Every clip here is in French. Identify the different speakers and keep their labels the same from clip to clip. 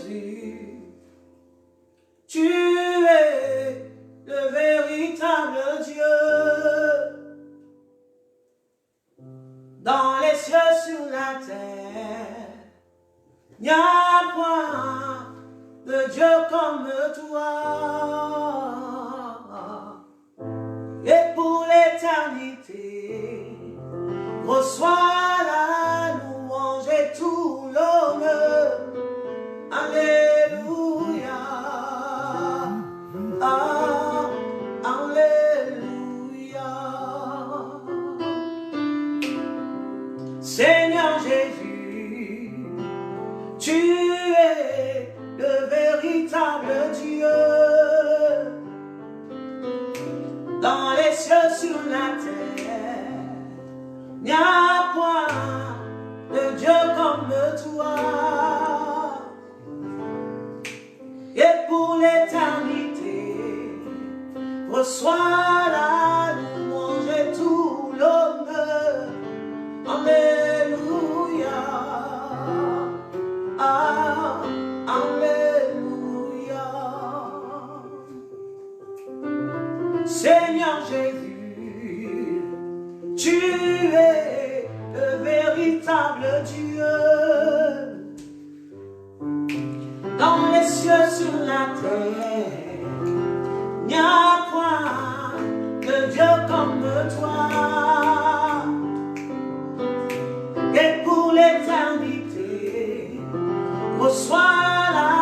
Speaker 1: Jésus, tu es le véritable Dieu. Dans les cieux, sur la terre, il n'y a point de Dieu comme toi. Et pour l'éternité, reçois la louange et tout l'honneur. Alléluia. Ah, alléluia. Seigneur Jésus, tu es le véritable Dieu. Dans les cieux, sur la terre, il n'y a point de Dieu comme toi. Et pour l'éternité, reçois la louange et tout l'honneur. Alléluia. Ah, alléluia. Seigneur Jésus, tu es le véritable Dieu. Dans les cieux, sur la terre, il n'y a point de Dieu comme toi. Et pour l'éternité, reçois la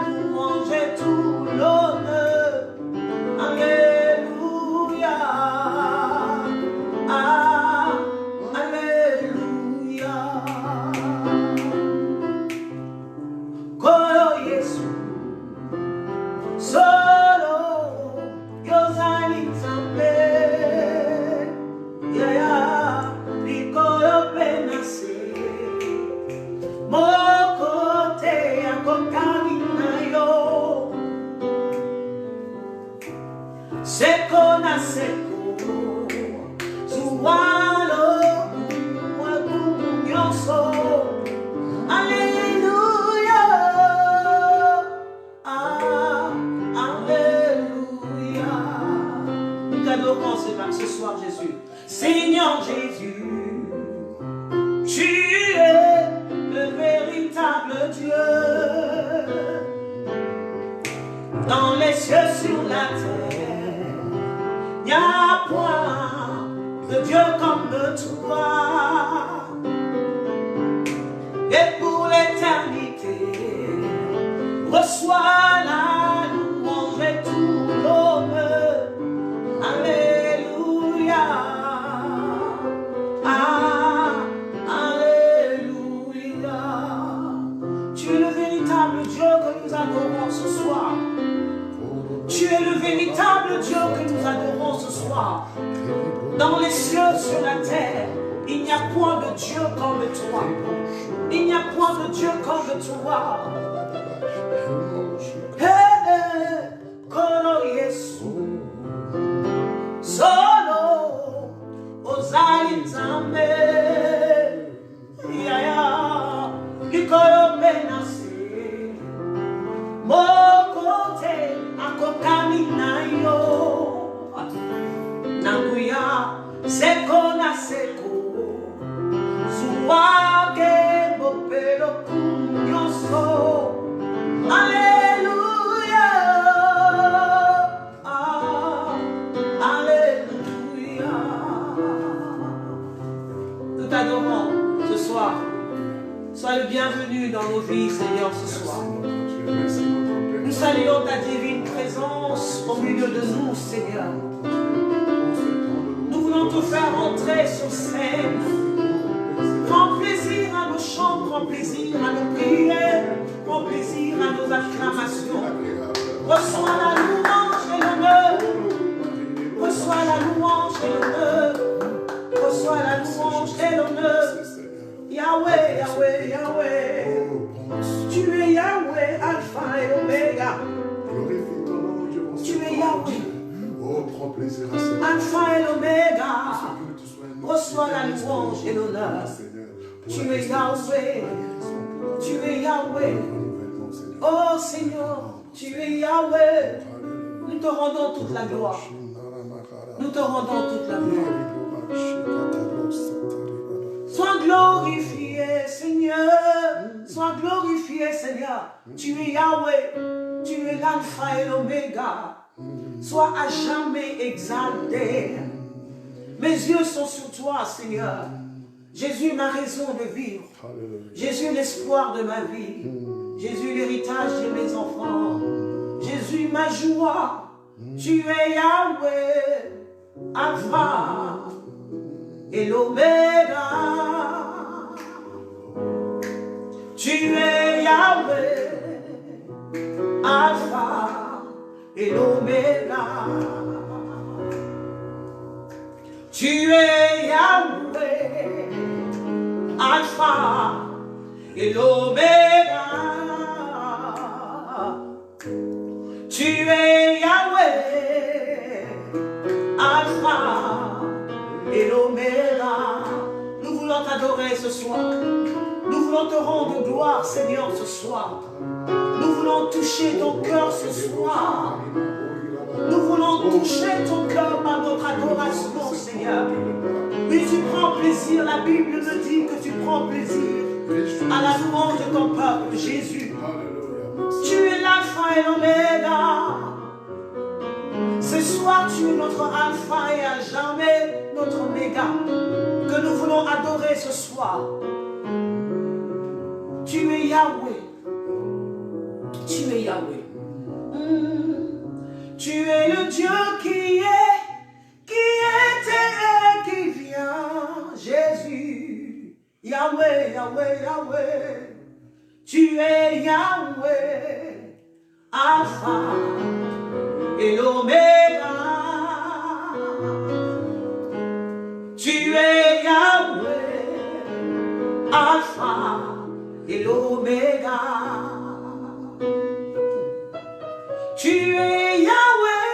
Speaker 1: louange et tout l'honneur. Alléluia. Ah, alléluia. Kolo Yesu, solo yozali nzambe. Yeah, likolo penase. Moko te akokani na yo. Seko na seko, zuwalo mwakumu nyonso. Alléluia. Ah, alléluia. Nous t'adorons ce soir, Jésus. Seigneur Jésus, tu es le véritable Dieu. Dans les cieux, sur la terre, il n'y a point de Dieu comme toi. Et pour l'éternité, reçois la louange et tout l'honneur. Alléluia. Ah, alléluia. Tu es le véritable Dieu que nous adorons ce soir. Tu es le véritable Dieu que nous adorons ce soir. Dans les cieux, sur la terre, il n'y a point de Dieu comme toi. Il n'y a point de Dieu comme toi. Hey, Kolo Yesu, solo ozali nzambe. Yeah, likolo penase, moko te akokani na yo. Nanguya seko na seko, zuwake bopelo kunyoso. Alléluia. Ah, alléluia. Nous t'adorons ce soir. Sois le bienvenu dans nos vies, Seigneur, ce soir. Nous saluons ta divine présence au milieu de nous, Seigneur. Nous voulons te faire entrer sur scène. Prends plaisir à nos chants, prends plaisir à nos prières, prends plaisir à nos acclamations. Reçois la louange et l'honneur. Reçois la louange et l'honneur. Reçois la louange et l'honneur. Yahweh, Yahweh, Yahweh. Tu es Yahweh, Alpha et Omega. Tu es Yahweh.
Speaker 2: Oh, prends plaisir à ça.
Speaker 1: Alpha et Omega. Reçois la louange et l'honneur. Tu es Yahweh. Tu es Yahweh. Oh Seigneur, tu es Yahweh. Nous te rendons toute la gloire. Nous te rendons toute la gloire. Sois glorifié, Seigneur. Sois glorifié, Seigneur. Tu es Yahweh. Tu es l'alpha et l'oméga. Sois à jamais exalté. Mes yeux sont sur toi, Seigneur. Jésus, ma raison de vivre. Jésus, l'espoir de ma vie. Jésus, l'héritage de mes enfants. Jésus, ma joie. Tu es Yahweh, Alpha et l'Oméga. Tu es Yahweh, Alpha et l'Oméga. Tu es Yahweh, Alpha et l'Oméga. Tu es Yahweh, Alpha et l'Oméga. Nous voulons t'adorer ce soir. Nous voulons te rendre gloire, Seigneur, ce soir. Nous voulons toucher ton cœur ce soir. Nous voulons toucher ton cœur par notre adoration, Seigneur. Oui, tu prends plaisir. La Bible me dit que tu prends plaisir à la louange de ton peuple, Jésus. Tu es l'alpha et l'oméga. Ce soir, tu es notre alpha et à jamais notre oméga. Que nous voulons adorer ce soir. Tu es Yahweh. Tu es Yahweh. Tu es le Dieu qui était et qui vient. Jésus. Yahweh, Yahweh, Yahweh. Tu es Yahweh, Alpha et l'Oméga. Tu es Yahweh, Alpha et l'Oméga. Tu es Yahweh,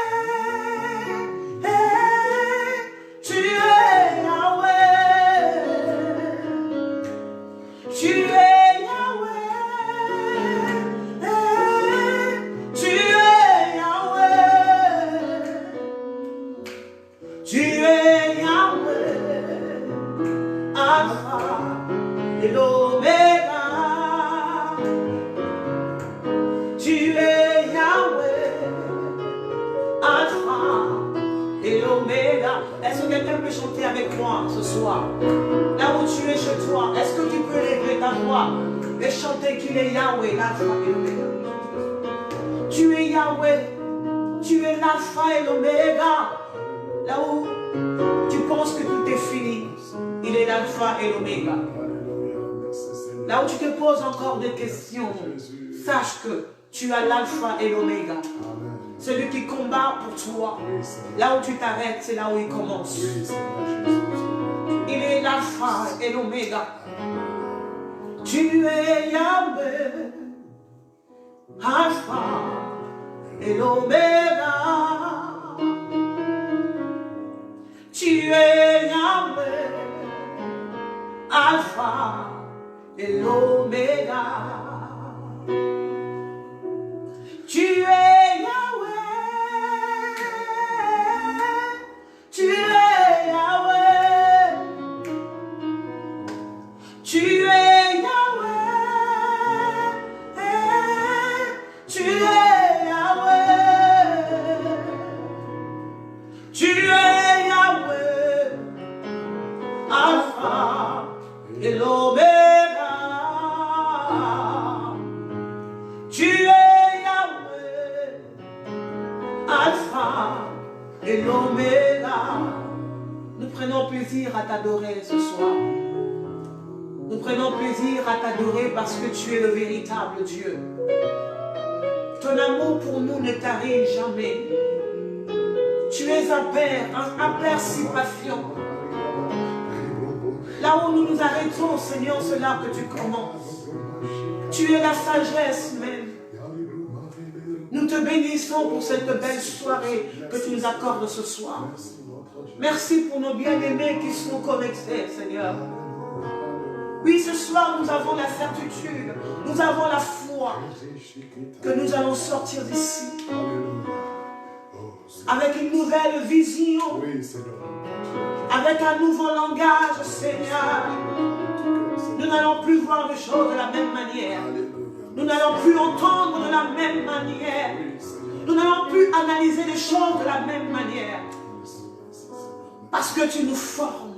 Speaker 1: tu es Yahweh, tu es Est-ce que quelqu'un peut chanter avec moi ce soir? Là où tu es chez toi, est-ce que tu peux lever ta voix et chanter qu'il est Yahweh, l'alpha et l'oméga? Tu es Yahweh, tu es l'alpha et l'oméga. Là où tu penses que tout est fini, il est l'alpha et l'oméga. Là où tu te poses encore des questions, sache que tu as l'alpha et l'oméga. Celui qui combat pour toi, là où tu t'arrêtes, c'est là où il commence. Il est l'alpha et l'oméga. Tu es Yahweh, alpha et l'oméga. Tu es Yahweh, alpha et l'oméga. Tu es Yahweh, tu es Yahweh, tu es Yahweh, tu es Yahweh, tu es Yahweh, Alpha et l'Oméga. Tu es Alpha et l'Oméga. Nous prenons plaisir à t'adorer ce soir. Nous prenons plaisir à t'adorer parce que tu es le véritable Dieu. Ton amour pour nous ne tarit jamais. Tu es un Père, un Père si patient. Là où nous nous arrêtons, Seigneur, c'est là que tu commences. Tu es la sagesse même. Nous te bénissons pour cette belle soirée que tu nous accordes ce soir. Merci pour nos bien-aimés qui sont connectés, Seigneur. Oui, ce soir, nous avons la certitude, nous avons la foi que nous allons sortir d'ici avec une nouvelle vision, avec un nouveau langage, Seigneur. Nous n'allons plus voir les choses de la même manière. Nous n'allons plus entendre de la même manière. Nous n'allons plus analyser les choses de la même manière. Parce que tu nous formes.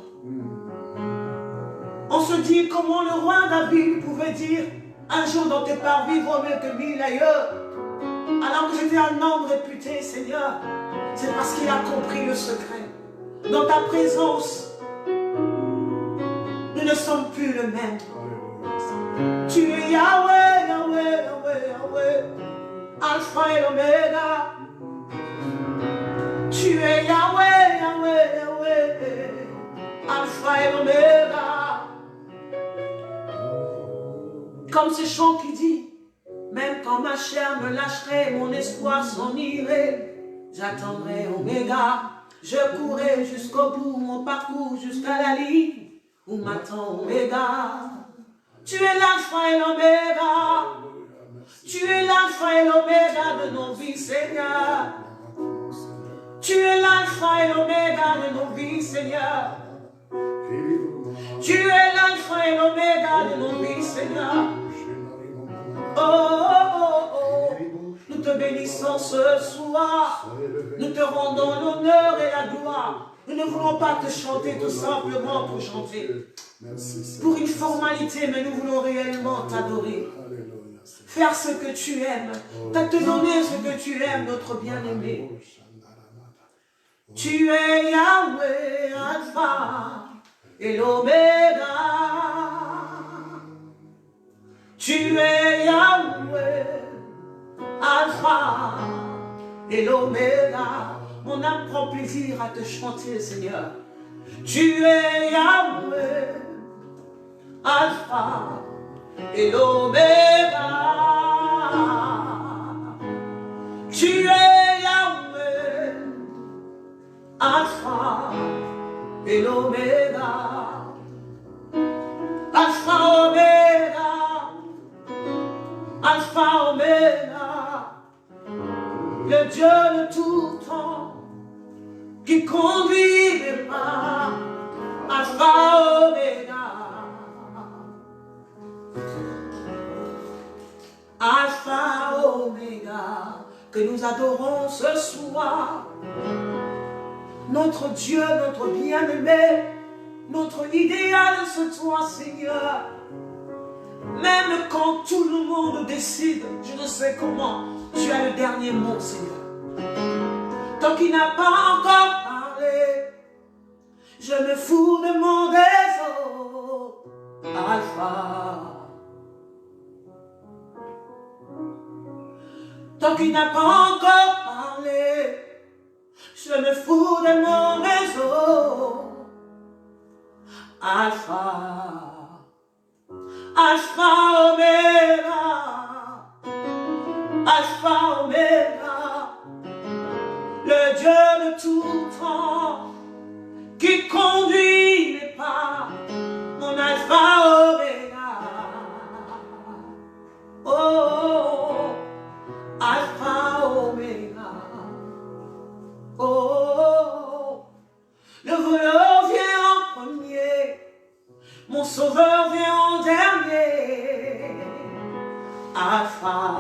Speaker 1: On se dit comment le roi David pouvait dire un jour dans tes parvis vaut mieux que 1000 ailleurs. Alors que j'étais un homme réputé, Seigneur. C'est parce qu'il a compris le secret. Dans ta présence, nous ne sommes plus le même. Tu es Yahweh, Yahweh, Yahweh, Yahweh, Alpha et l'Oméga. Tu es Yahweh, Yahweh, Yahweh, Alpha et l'Oméga. Comme ce chant qui dit, même quand ma chair me lâcherait, mon espoir s'en irait, j'attendrai Oméga. Je courrai jusqu'au bout, mon parcours jusqu'à la ligne où m'attend Oméga. Tu es l'alpha et l'oméga. Tu es l'alpha et l'oméga de nos vies, Seigneur. Tu es l'alpha et l'oméga de nos vies, Seigneur. Tu es l'alpha et l'oméga de nos vies, Seigneur. Oh, oh, oh, oh. Nous te bénissons ce soir. Nous te rendons l'honneur et la gloire. Nous ne voulons pas te chanter tout simplement pour chanter. Pour une formalité, mais nous voulons réellement t'adorer. Faire ce que tu aimes. Te donner ce que tu aimes, notre bien-aimé. Tu es Yahweh, Alpha et l'Oméga. Tu es Yahweh, Alpha et l'Oméga. Mon âme prend plaisir à te chanter, Seigneur. Tu es Yahweh, Alpha et l'Oméga. Tu es Yahweh, Alpha et l'Oméga. Alpha, Oméga. Alpha, Oméga. Le Dieu de tout temps qui conduit mes pas. Alpha, Oméga. Alpha, Oméga, que nous adorons ce soir. Notre Dieu, notre bien-aimé, notre idéal, c'est toi, Seigneur. Même quand tout le monde décide, je ne sais comment, tu as le dernier mot, Seigneur. Tant qu'il n'a pas encore parlé, je me fous de mon réseau. Alpha. Tant qu'il n'a pas encore parlé, je me fous de mon réseau. Alpha. Alpha, Oméga. Alpha, Oméga. Le Dieu de tout temps qui conduit mes pas. Mon Alpha, Oméga. Oh, Alpha, Oméga. Oh, le voleur vient en premier, mon sauveur vient en dernier. Alpha.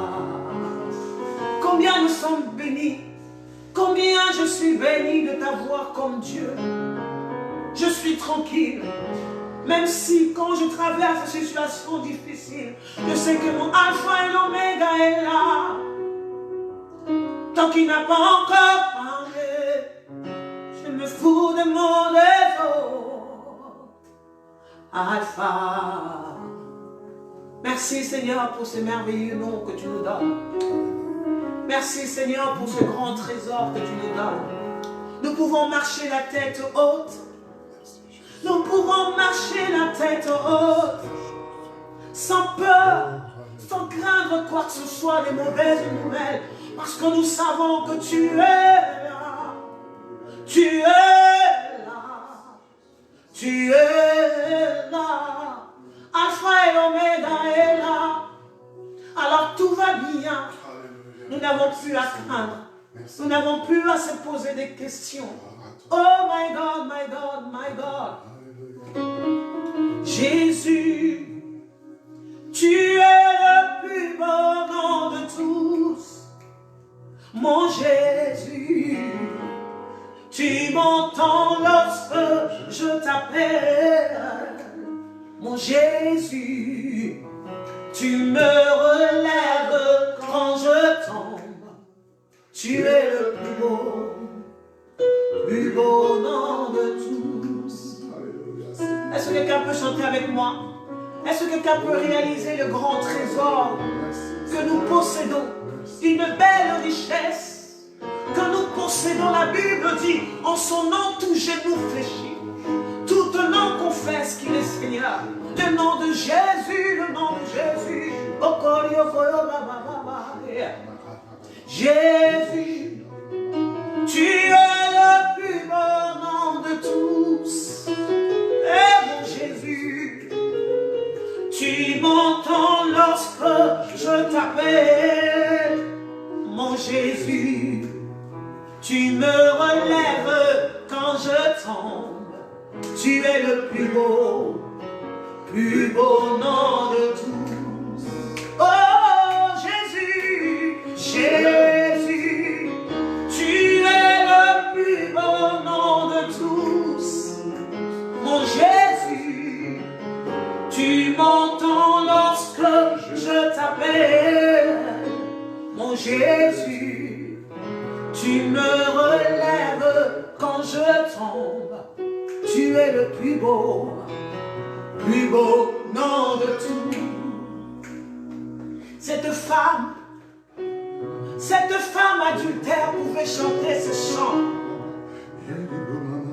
Speaker 1: Combien nous sommes bénis, combien je suis béni de t'avoir comme Dieu. Je suis tranquille, même si quand je traverse ces situations difficiles, je sais que mon Alpha et l'Oméga est là. Tant qu'il n'a pas encore parlé, je me fous de mon réseau. Alpha. Merci Seigneur pour ce merveilleux nom que tu nous donnes. Merci Seigneur pour ce grand trésor que tu nous donnes. Nous pouvons marcher la tête haute. Nous pouvons marcher la tête haute. Sans peur, sans craindre quoi que ce soit des mauvaises nouvelles. Parce que nous savons que tu es là. Tu es là. Tu es là. Nous n'avons plus à craindre.
Speaker 2: Merci.
Speaker 1: Nous n'avons plus à se poser des questions. Oh my God, my God, my God. Jésus, tu es le plus beau nom de tous. Mon Jésus, tu m'entends lorsque je t'appelle. Mon Jésus, tu me relèves quand je tombe. Tu es le plus beau nom de tous. Est-ce que quelqu'un peut chanter avec moi? Est-ce que quelqu'un peut réaliser le grand trésor que nous possédons? Une belle richesse que nous possédons. La Bible dit, en son nom tout genou fléchit, toute langue confesse qu'il est Seigneur. Le nom de Jésus, le nom de Jésus. Jésus, tu es le plus beau nom de tous. Et mon Jésus, tu m'entends lorsque je t'appelle. Mon Jésus, tu me relèves quand je tombe. Tu es le plus beau nom de tous. Oh Jésus, Jésus, tu es le plus beau nom de tous. Mon Jésus, tu m'entends lorsque je t'appelle. Mon Jésus, tu me relèves quand je tombe. Tu es le plus beau nom de tous. Cette femme adultère pouvait chanter ce chant.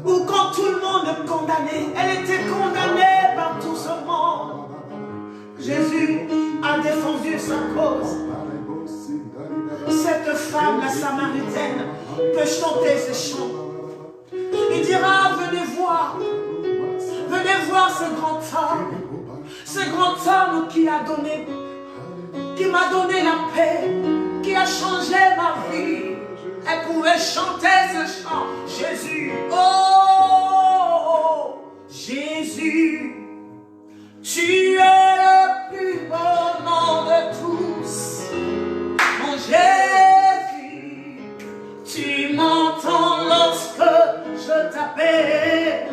Speaker 1: Ou quand tout le monde le condamnait, elle était condamnée par tout ce monde. Jésus a défendu sa cause. Cette femme, la Samaritaine, peut chanter ce chant. Il dira, venez voir ce grand homme qui m'a donné la paix, qui a changé ma vie. Elle pouvait chanter ce chant. Jésus, oh Jésus, tu es le plus beau nom de tous. Mon Jésus, tu m'entends lorsque je t'appelle.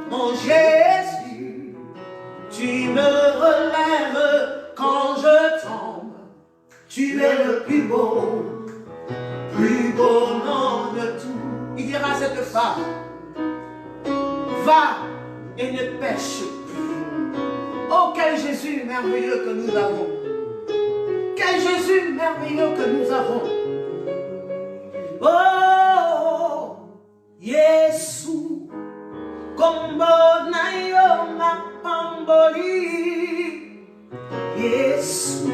Speaker 1: Mon Jésus, tu me relèves quand je tombe. Tu es le plus beau nom de tout. Il dira à cette femme, va et ne pêche plus. Oh, quel Jésus merveilleux que nous avons. Quel Jésus merveilleux que nous avons. Oh, Yesu, kombo na yo mapamboli. Yesu,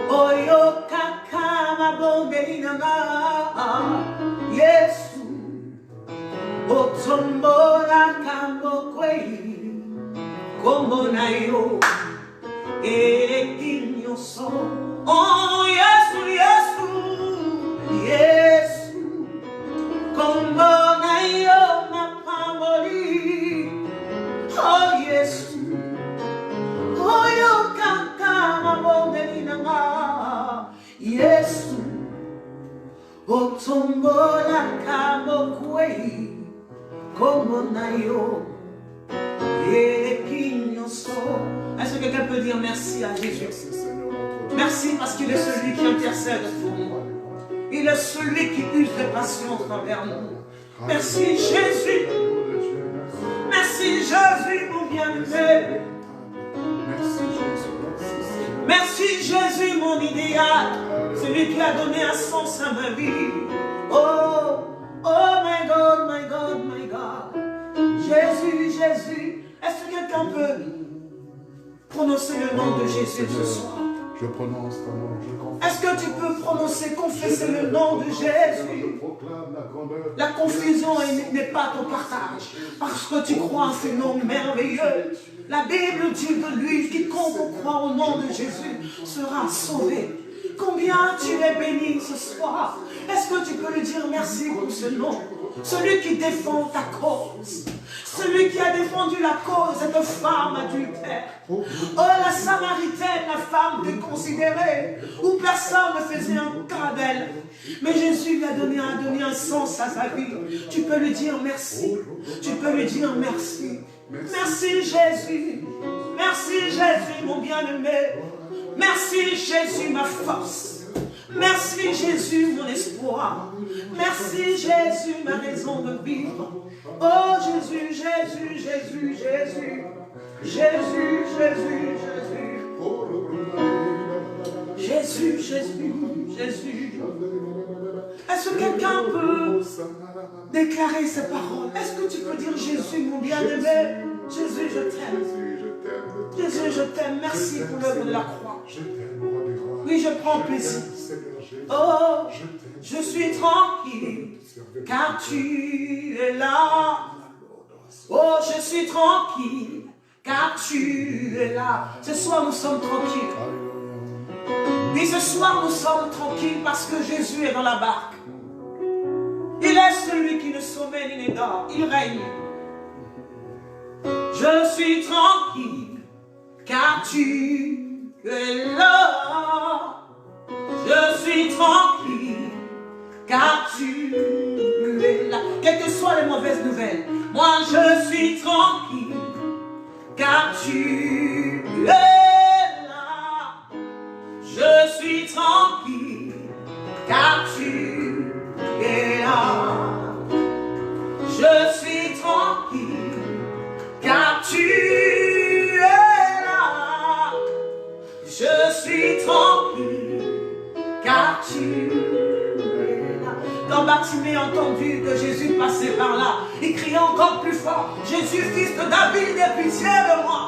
Speaker 1: oyo kaka mabongeli nanga. Yesu, otombola kambokwei. Kombo na yo ekinyoso. Oh Yesu, Yesu, Yesu, kombo na yo mapamboli. Oh Yesu, oyo kaka mabongeli nanga. Yesu, otombola kambokwei. Kombo na yo ekinyoso. Est-ce que quelqu'un peut dire merci à Jésus? Merci parce qu'il est celui qui intercède pour nous. Il est celui qui use de patience envers nous. Merci Jésus. Merci Jésus, mon bien-aimé. Merci Jésus, mon idéal. Celui qui a donné un sens à ma vie. Oh, oh my God, my God, my God. Jésus, Jésus. Est-ce que quelqu'un peut prononcer le nom de Jésus ce soir?
Speaker 2: Je prononce ton nom, je confesse.
Speaker 1: Est-ce que tu peux prononcer, confesser le nom de Jésus? La confusion n'est pas ton partage, parce que tu crois en ce nom merveilleux. La Bible dit de lui, quiconque croit au nom de Jésus sera sauvé. Combien tu es béni ce soir. Est-ce que tu peux lui dire merci pour ce nom? Celui qui défend ta cause. Celui qui a défendu la cause de cette femme adultère. Oh, la Samaritaine, la femme déconsidérée, où personne ne faisait un cas d'elle. Mais Jésus lui a donné un sens à sa vie. Tu peux lui dire merci. Tu peux lui dire merci. Merci Jésus. Merci Jésus, mon bien-aimé. Merci Jésus, ma force. Merci Jésus, mon espoir. Merci Jésus, ma raison de vivre. Oh Jésus, Jésus, Jésus, Jésus. Jésus, Jésus, Jésus. Jésus, Jésus, Jésus. Est-ce que quelqu'un peut déclarer ces paroles? Est-ce que tu peux dire Jésus, mon bien-aimé? Jésus, je t'aime. Jésus, je t'aime. Merci pour l'œuvre de la croix. Oui, je prends plaisir. Oh, je suis tranquille, car tu es là. Oh, je suis tranquille, car tu es là. Ce soir, nous sommes tranquilles. Oui, ce soir, nous sommes tranquilles parce que Jésus est dans la barque. Il est celui qui ne sommeille ni ne dort. Il règne. Je suis tranquille, car tu es là. Je suis tranquille, car tu es là. Quelles que soient les mauvaises nouvelles, moi je suis tranquille, car tu es là. Je suis tranquille, car tu es là. Je suis tranquille, car tu es là. Je suis tranquille, car tu es là. Quand Bartimée a entendu que Jésus passait par là, il criait encore plus fort, Jésus, fils de David, aie pitié de moi.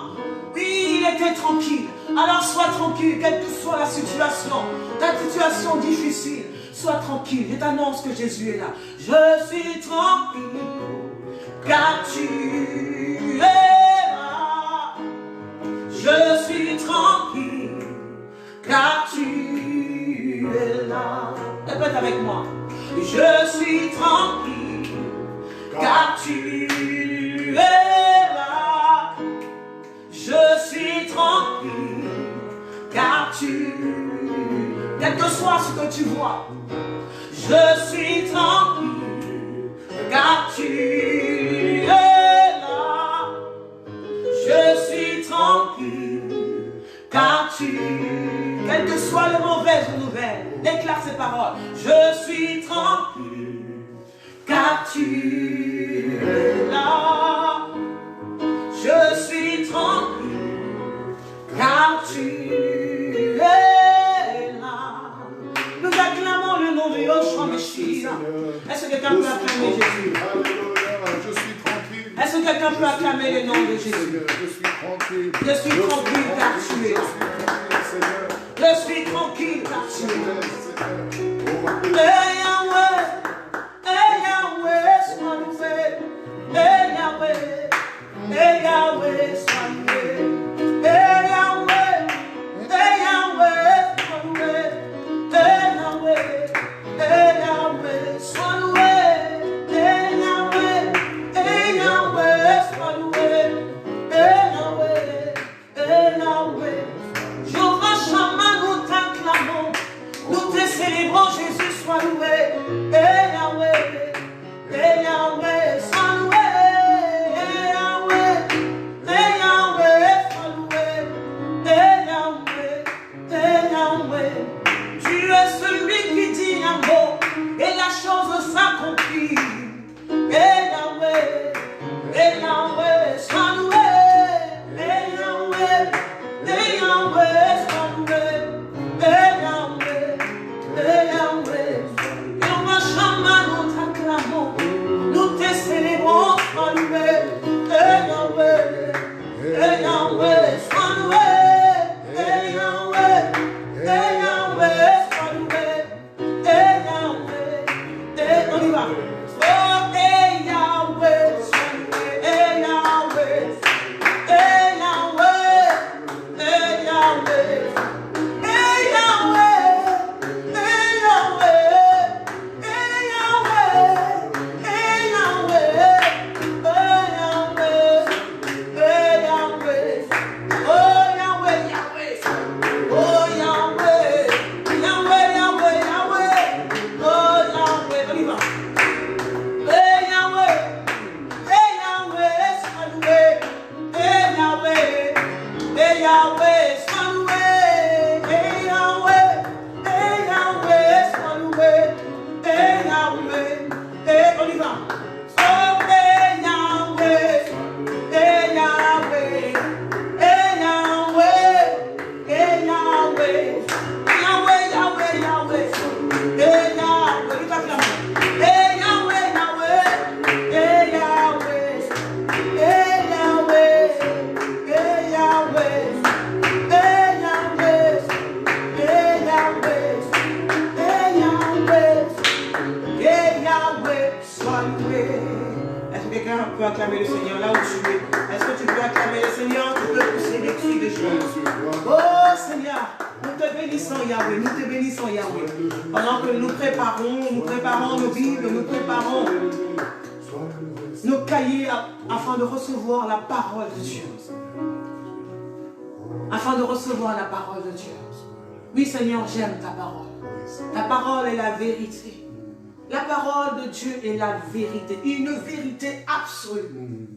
Speaker 1: Oui, il était tranquille. Alors sois tranquille, quelle que soit la situation, ta situation difficile, sois tranquille. Je t'annonce que Jésus est là. Je suis tranquille, car tu es là. Je suis tranquille, car tu es là. Répète avec moi. Je suis tranquille, car tu es là. Je suis tranquille, car tu... Quel que soit ce que tu vois, je suis tranquille, car tu es là. Je suis tranquille, car tu... Quelles que soient les mauvaises nouvelles, déclare ces paroles. Je suis tranquille, car tu es là. Je suis tranquille, car tu es là. Nous acclamons le nom de Yoshua Meshiach. Est-ce que quelqu'un peut acclamer Jésus?
Speaker 2: Je suis tranquille.
Speaker 1: Est-ce que quelqu'un peut acclamer le nom de Jésus?
Speaker 2: Je suis tranquille.
Speaker 1: Je suis tranquille, car tu es là. Je suis tranquille, car tu es là. Hey Yahweh, hey Yahweh, sois loué. Hey Yahweh, hey Yahweh, sois loué. Hey Yahweh, hey Yahweh, sois loué. Hey Yahweh, hey Yahweh, sois loué. Hey Yahweh, hey Yahweh, sois loué. Hey Yahweh, hey Yahweh. Jehovah Shammah, nous t'acclamons, nous te célébrons, Jésus, sois loué. Hey Yahweh, hey Yahweh, sois loué. Hey Yahweh, hey Yahweh. bénissons Yahweh, nous te bénissons Yahweh. Pendant que nous préparons nos Bibles, nous préparons nos cahiers afin de recevoir la parole de Dieu. Afin de recevoir la parole de Dieu. Oui Seigneur, j'aime ta parole. Ta parole est la vérité. La parole de Dieu est la vérité. Une vérité absolue.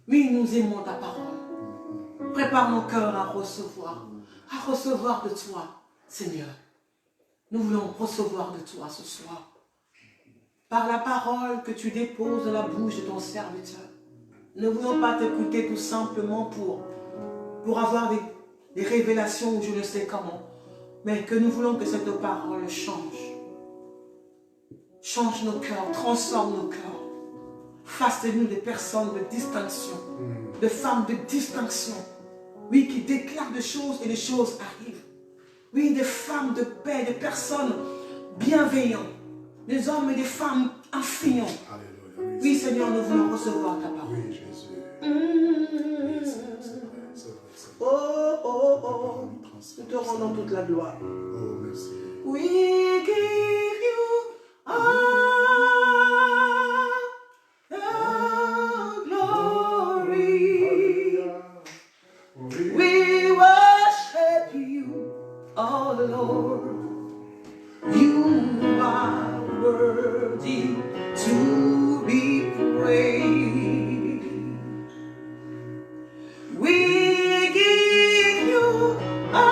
Speaker 1: Oui, nous aimons ta parole. Prépare nos cœurs à recevoir de toi, Seigneur. Nous voulons recevoir de toi ce soir. Par la parole que tu déposes dans la bouche de ton serviteur. Nous ne voulons pas t'écouter tout simplement pour avoir des révélations ou je ne sais comment. Mais que nous voulons que cette parole change. Change nos cœurs, transforme nos cœurs. Fasse de nous des personnes de distinction, de femmes de distinction. Oui, qui déclarent des choses et les choses arrivent. Oui, des femmes de paix, des personnes bienveillantes. Des hommes et des femmes infiants. Oui, Seigneur, nous voulons recevoir ta parole.
Speaker 2: Oui, Jésus.
Speaker 1: Oh, oh, oh. Nous te rendons toute la gloire.
Speaker 2: Oh, merci.
Speaker 1: We give you all the glory. We worship you, oh Lord. You are worthy to be praised. We give you all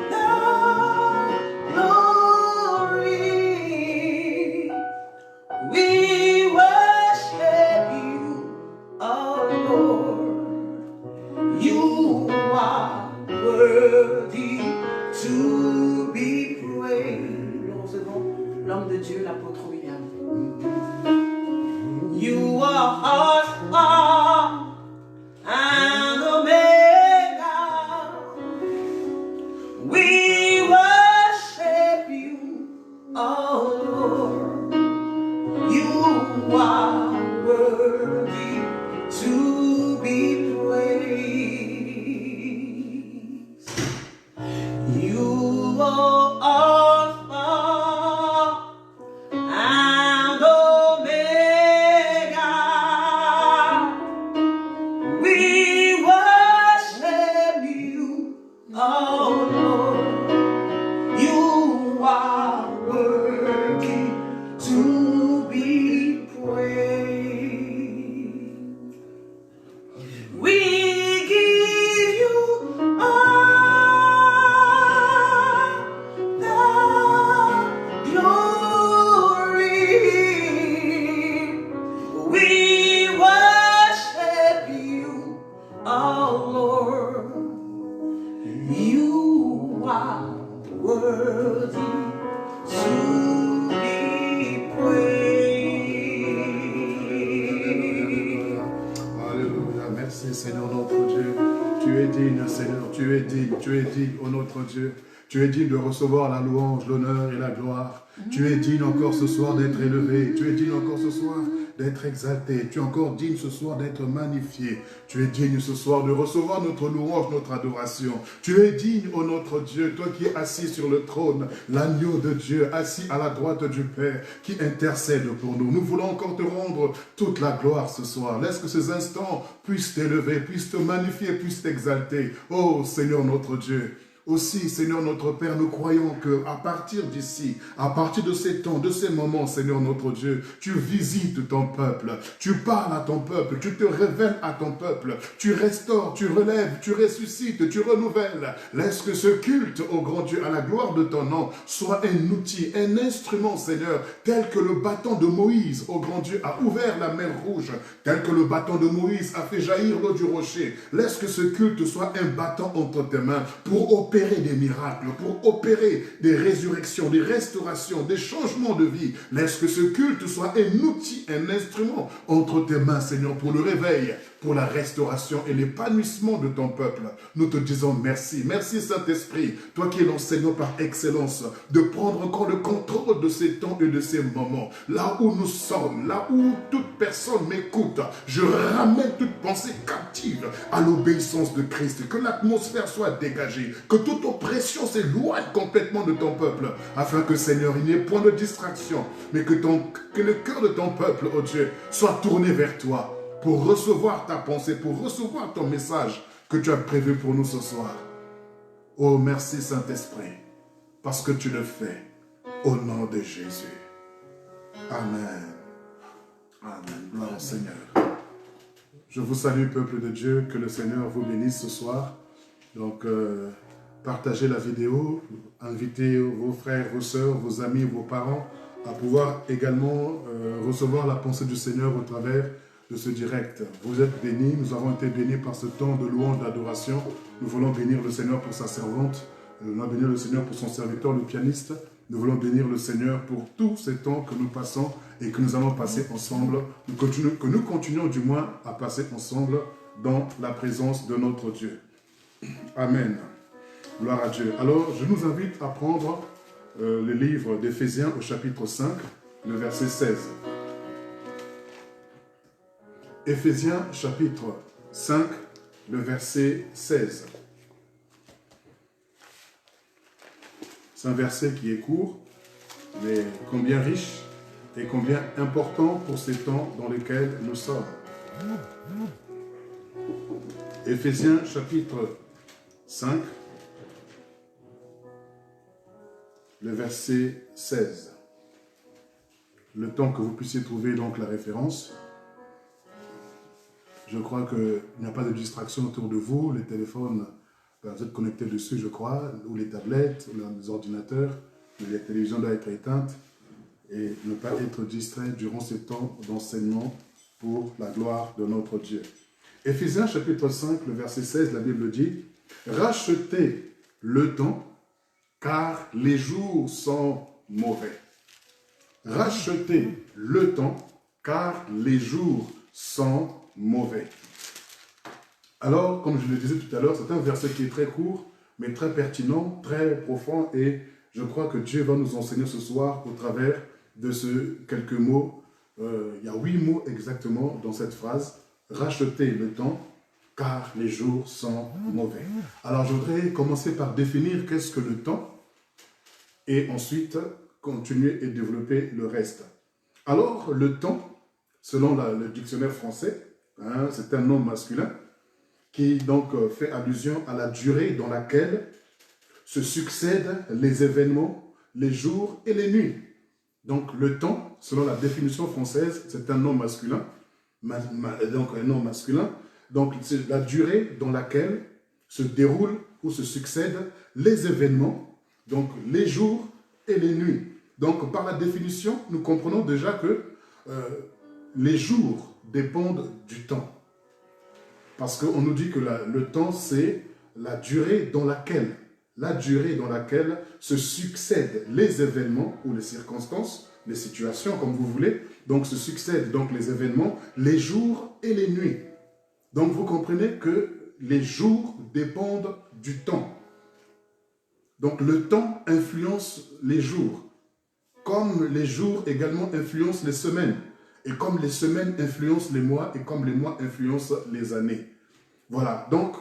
Speaker 1: the glory. We worship you, oh Lord. You are worthy to be praised. Nous recevons l'homme de Dieu, l'apôtre William. You are Alpha and Omega. We worship you, oh Lord. You are worthy to be praised. You are Alpha and Omega. We worship you, oh Lord. You are worthy to be praised. We give you all the glory. We worship you, oh Lord. You are worthy to be praised.
Speaker 2: Alléluia. Merci Seigneur notre Dieu. Tu es digne Seigneur, tu es digne, ô notre Dieu. Tu es digne de recevoir la louange, l'honneur et la gloire. Tu es digne encore ce soir d'être élevé. Tu es digne encore ce soir d'être exalté. Tu es encore digne ce soir d'être magnifié. Tu es digne ce soir de recevoir notre louange, notre adoration. Tu es digne, ô notre Dieu, toi qui es assis sur le trône, l'agneau de Dieu, assis à la droite du Père, qui intercède pour nous. Nous voulons encore te rendre toute la gloire ce soir. Laisse que ces instants puissent t'élever, puissent te magnifier, puissent t'exalter. Ô Seigneur notre Dieu. Aussi, Seigneur notre Père, nous croyons qu'à partir d'ici, à partir de ces temps, de ces moments, Seigneur notre Dieu, tu visites ton peuple, tu parles à ton peuple, tu te révèles à ton peuple, tu restaures, tu relèves, tu ressuscites, tu renouvelles. Laisse que ce culte, ô grand Dieu, à la gloire de ton nom, soit un outil, un instrument, Seigneur, tel que le bâton de Moïse, ô grand Dieu, a ouvert la mer Rouge, tel que le bâton de Moïse a fait jaillir l'eau du rocher. Laisse que ce culte soit un bâton entre tes mains pour opérer des miracles, pour opérer des résurrections, des restaurations, des changements de vie. Laisse que ce culte soit un outil, un instrument entre tes mains, Seigneur, pour le réveil, pour la restauration et l'épanouissement de ton peuple. Nous te disons merci. Merci Saint-Esprit, toi qui es l'enseignant par excellence, de prendre encore le contrôle de ces temps et de ces moments. Là où nous sommes, là où toute personne m'écoute, je ramène toute pensée captive à l'obéissance de Christ. Que l'atmosphère soit dégagée, que toute oppression s'éloigne complètement de ton peuple, afin que, Seigneur, il n'y ait point de distraction, mais que le cœur de ton peuple, oh Dieu, soit tourné vers toi, pour recevoir ta pensée, pour recevoir ton message que tu as prévu pour nous ce soir. Oh, merci Saint-Esprit, parce que tu le fais, au nom de Jésus. Amen. Amen. Gloire au Seigneur. Je vous salue, peuple de Dieu, que le Seigneur vous bénisse ce soir. Donc, partagez la vidéo, invitez vos frères, vos sœurs, vos amis, vos parents à pouvoir également recevoir la pensée du Seigneur au travers de ce direct. Vous êtes bénis, nous avons été bénis par ce temps de louange, d'adoration. Nous voulons bénir le Seigneur pour sa servante, nous voulons bénir le Seigneur pour son serviteur, le pianiste. Nous voulons bénir le Seigneur pour tous ces temps que nous passons et que nous allons passer ensemble, que nous continuons du moins à passer ensemble dans la présence de notre Dieu. Amen. Gloire à Dieu. Alors, je nous invite à prendre le livre d'Éphésiens au chapitre 5, le verset 16. Éphésiens chapitre 5, le verset 16. C'est un verset qui est court, mais combien riche et combien important pour ces temps dans lesquels nous sommes. Éphésiens chapitre 5, le verset 16. Le temps que vous puissiez trouver donc la référence. Je crois qu'il n'y a pas de distraction autour de vous. Les téléphones, vous êtes connectés dessus, je crois, ou les tablettes, ou les ordinateurs. Mais la télévision doit être éteinte et ne pas être distrait durant ces temps d'enseignement pour la gloire de notre Dieu. Éphésiens chapitre 5, le verset 16, la Bible dit « Rachetez le temps, car les jours sont mauvais. » Rachetez le temps, car les jours sont mauvais. Alors, comme je le disais tout à l'heure, c'est un verset qui est très court, mais très pertinent, très profond, et je crois que Dieu va nous enseigner ce soir au travers de ce quelques mots. Il y a 8 mots exactement dans cette phrase. Rachetez le temps, car les jours sont mauvais. Alors, je voudrais commencer par définir qu'est-ce que le temps, et ensuite continuer et développer le reste. Alors, le temps, selon le dictionnaire français, c'est un nom masculin qui donc fait allusion à la durée dans laquelle se succèdent les événements, les jours et les nuits. Donc le temps, selon la définition française, c'est un nom masculin, donc un nom masculin. Donc c'est la durée dans laquelle se déroulent ou se succèdent les événements, donc les jours et les nuits. Donc par la définition, nous comprenons déjà que les jours dépendent du temps. Parce qu'on nous dit que le temps, c'est la durée dans laquelle se succèdent les événements ou les circonstances, les situations, comme vous voulez. Donc, se succèdent donc les événements, les jours et les nuits. Donc, vous comprenez que les jours dépendent du temps. Donc, le temps influence les jours, comme les jours également influencent les semaines. Et comme les semaines influencent les mois, et comme les mois influencent les années. Voilà, donc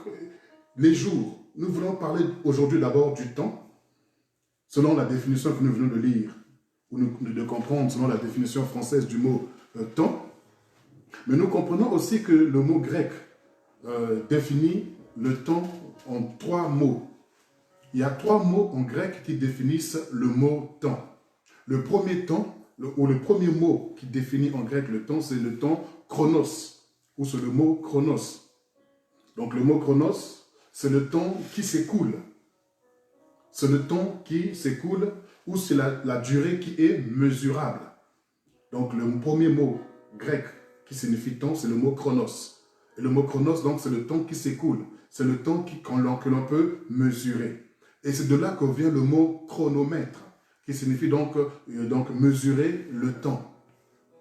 Speaker 2: les jours. Nous voulons parler aujourd'hui d'abord du temps, selon la définition que nous venons de lire, ou de comprendre selon la définition française du mot temps. Mais nous comprenons aussi que le mot grec définit le temps en 3 mots. Il y a 3 mots en grec qui définissent le mot temps. Le premier temps, ou le premier mot qui définit en grec le temps, c'est le temps chronos, ou c'est le mot chronos. Donc le mot chronos, c'est le temps qui s'écoule. C'est le temps qui s'écoule, ou c'est la durée qui est mesurable. Donc le premier mot grec qui signifie temps, c'est le mot chronos. Et le mot chronos, donc, c'est le temps qui s'écoule. C'est le temps que l'on peut mesurer. Et c'est de là que vient le mot chronomètre, qui signifie donc mesurer le temps.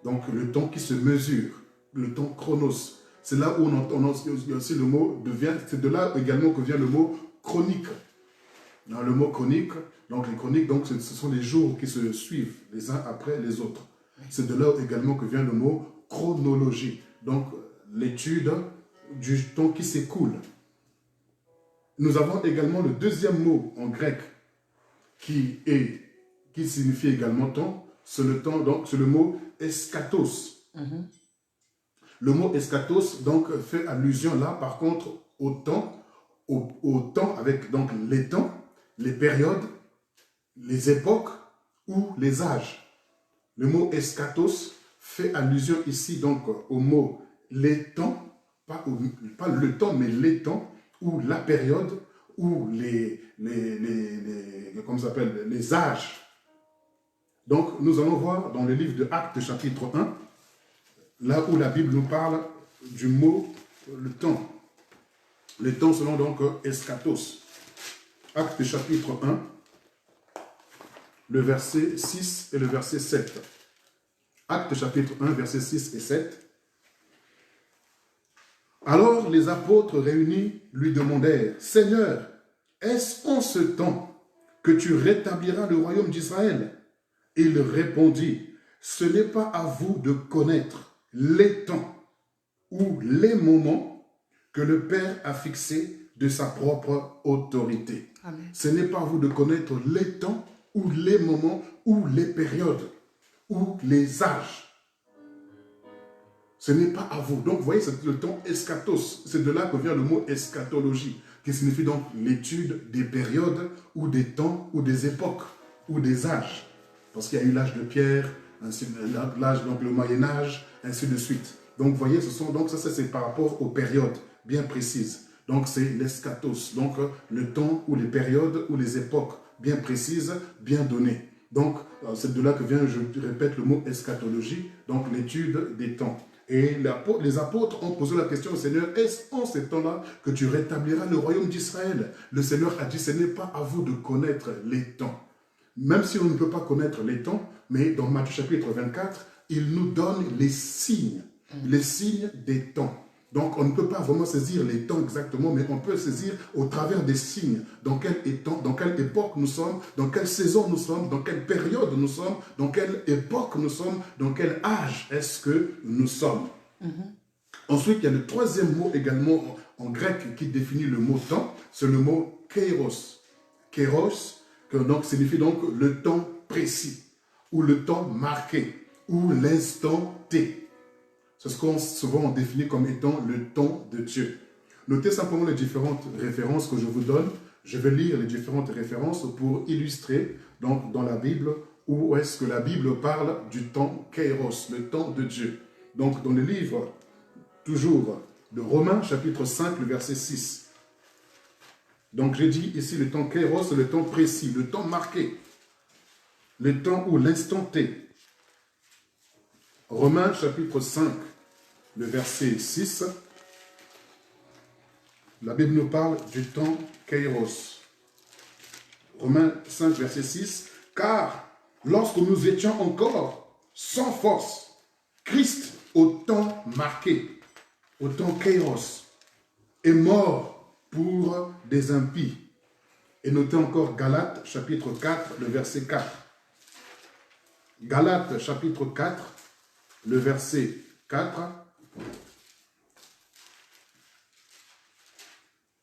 Speaker 2: Donc le temps qui se mesure, le temps chronos. C'est là où on aussi le mot devient, c'est de là également que vient le mot chronique. Dans le mot chronique, donc les chroniques, donc ce sont les jours qui se suivent les uns après les autres. C'est de là également que vient le mot chronologie. Donc l'étude du temps qui s'écoule. Nous avons également le deuxième mot en grec qui signifie également temps. C'est le temps, donc c'est le mot eschatos. Le mot eschatos donc fait allusion là par contre au temps, au temps avec donc les temps, les périodes, les époques ou les âges. Le mot eschatos fait allusion ici donc au mot les temps, pas le temps mais les temps ou la période ou comment ça s'appelle, les âges. Donc nous allons voir dans le livre de Actes chapitre 1, là où la Bible nous parle du mot le temps. Le temps selon donc eschatos. Actes chapitre 1, le verset 6 et le verset 7. Actes chapitre 1, verset 6 et 7. Alors les apôtres réunis lui demandèrent, « Seigneur, est-ce en ce temps que tu rétabliras le royaume d'Israël ?» Il répondit, « Ce n'est pas à vous de connaître les temps ou les moments que le Père a fixés de sa propre autorité. » Ce n'est pas à vous de connaître les temps ou les moments ou les périodes ou les âges. Ce n'est pas à vous. Donc, vous voyez, c'est le temps eschatos. C'est de là que vient le mot eschatologie, qui signifie donc l'étude des périodes ou des temps ou des époques ou des âges. Parce qu'il y a eu l'âge de pierre, l'âge, donc le Moyen-Âge, ainsi de suite. Donc, vous voyez, donc ça c'est par rapport aux périodes bien précises. Donc, c'est l'eschatos, donc le temps ou les périodes ou les époques bien précises, bien données. Donc, c'est de là que vient, je répète, le mot eschatologie, donc l'étude des temps. Et les apôtres ont posé la question au Seigneur, est-ce en ces temps-là que tu rétabliras le royaume d'Israël? Le Seigneur a dit, ce n'est pas à vous de connaître les temps. Même si on ne peut pas connaître les temps, mais dans Matthieu chapitre 24, il nous donne les signes des temps. Donc on ne peut pas vraiment saisir les temps exactement, mais on peut saisir au travers des signes dans quelle époque nous sommes, dans quelle saison nous sommes, dans quelle période nous sommes, dans quelle époque nous sommes, dans quel âge est-ce que nous sommes. Ensuite, il y a le troisième mot également en grec qui définit le mot temps, c'est le mot kairos. Kairos, donc signifie donc le temps précis, ou le temps marqué, ou l'instant T. C'est ce qu'on souvent définit comme étant le temps de Dieu. Notez simplement les différentes références que je vous donne. Je vais lire les différentes références pour illustrer donc, dans la Bible où est-ce que la Bible parle du temps kairos, le temps de Dieu. Donc dans le livre, toujours, de Romains, chapitre 5, le verset 6. Donc j'ai dit ici le temps kairos, c'est le temps précis, le temps marqué, le temps où l'instant T. Romains chapitre 5, le verset 6, la Bible nous parle du temps kairos. Romains 5, verset 6, car lorsque nous étions encore sans force, Christ au temps marqué, au temps kairos, est mort pour des impies. Et notez encore Galates chapitre 4, le verset 4. Galates chapitre 4, le verset 4,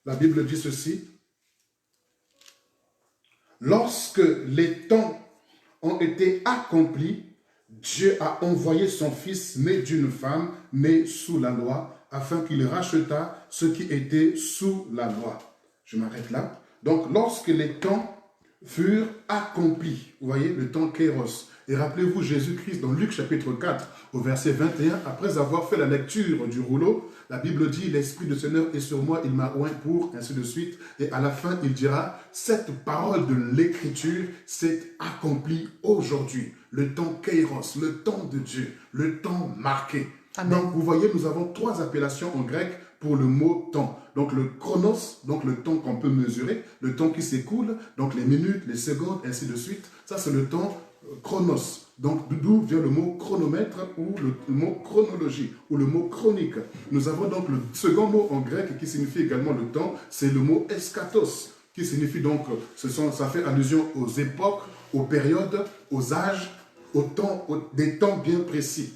Speaker 2: la Bible dit ceci. Lorsque les temps ont été accomplis, Dieu a envoyé son Fils né d'une femme, né sous la loi, afin qu'il rachetât ceux qui étaient sous la loi. Je m'arrête là. Donc, lorsque les temps furent accomplis, vous voyez, le temps kairos. Et rappelez-vous, Jésus-Christ, dans Luc chapitre 4, au verset 21, après avoir fait la lecture du rouleau, la Bible dit, l'Esprit du Seigneur est sur moi, il m'a oint pour, ainsi de suite. Et à la fin, il dira, cette parole de l'Écriture s'est accomplie aujourd'hui. Le temps kairos, le temps de Dieu, le temps marqué.
Speaker 1: Amen.
Speaker 2: Donc, vous voyez, nous avons 3 appellations en grec pour le mot temps. Donc, le chronos, donc le temps qu'on peut mesurer, le temps qui s'écoule, donc les minutes, les secondes, ainsi de suite. Ça, c'est le temps chronos. Donc, d'où vient le mot chronomètre ou le mot chronologie ou le mot chronique. Nous avons donc le second mot en grec qui signifie également le temps, c'est le mot eskatos, qui signifie donc, ça fait allusion aux époques, aux périodes, aux âges, des temps bien précis.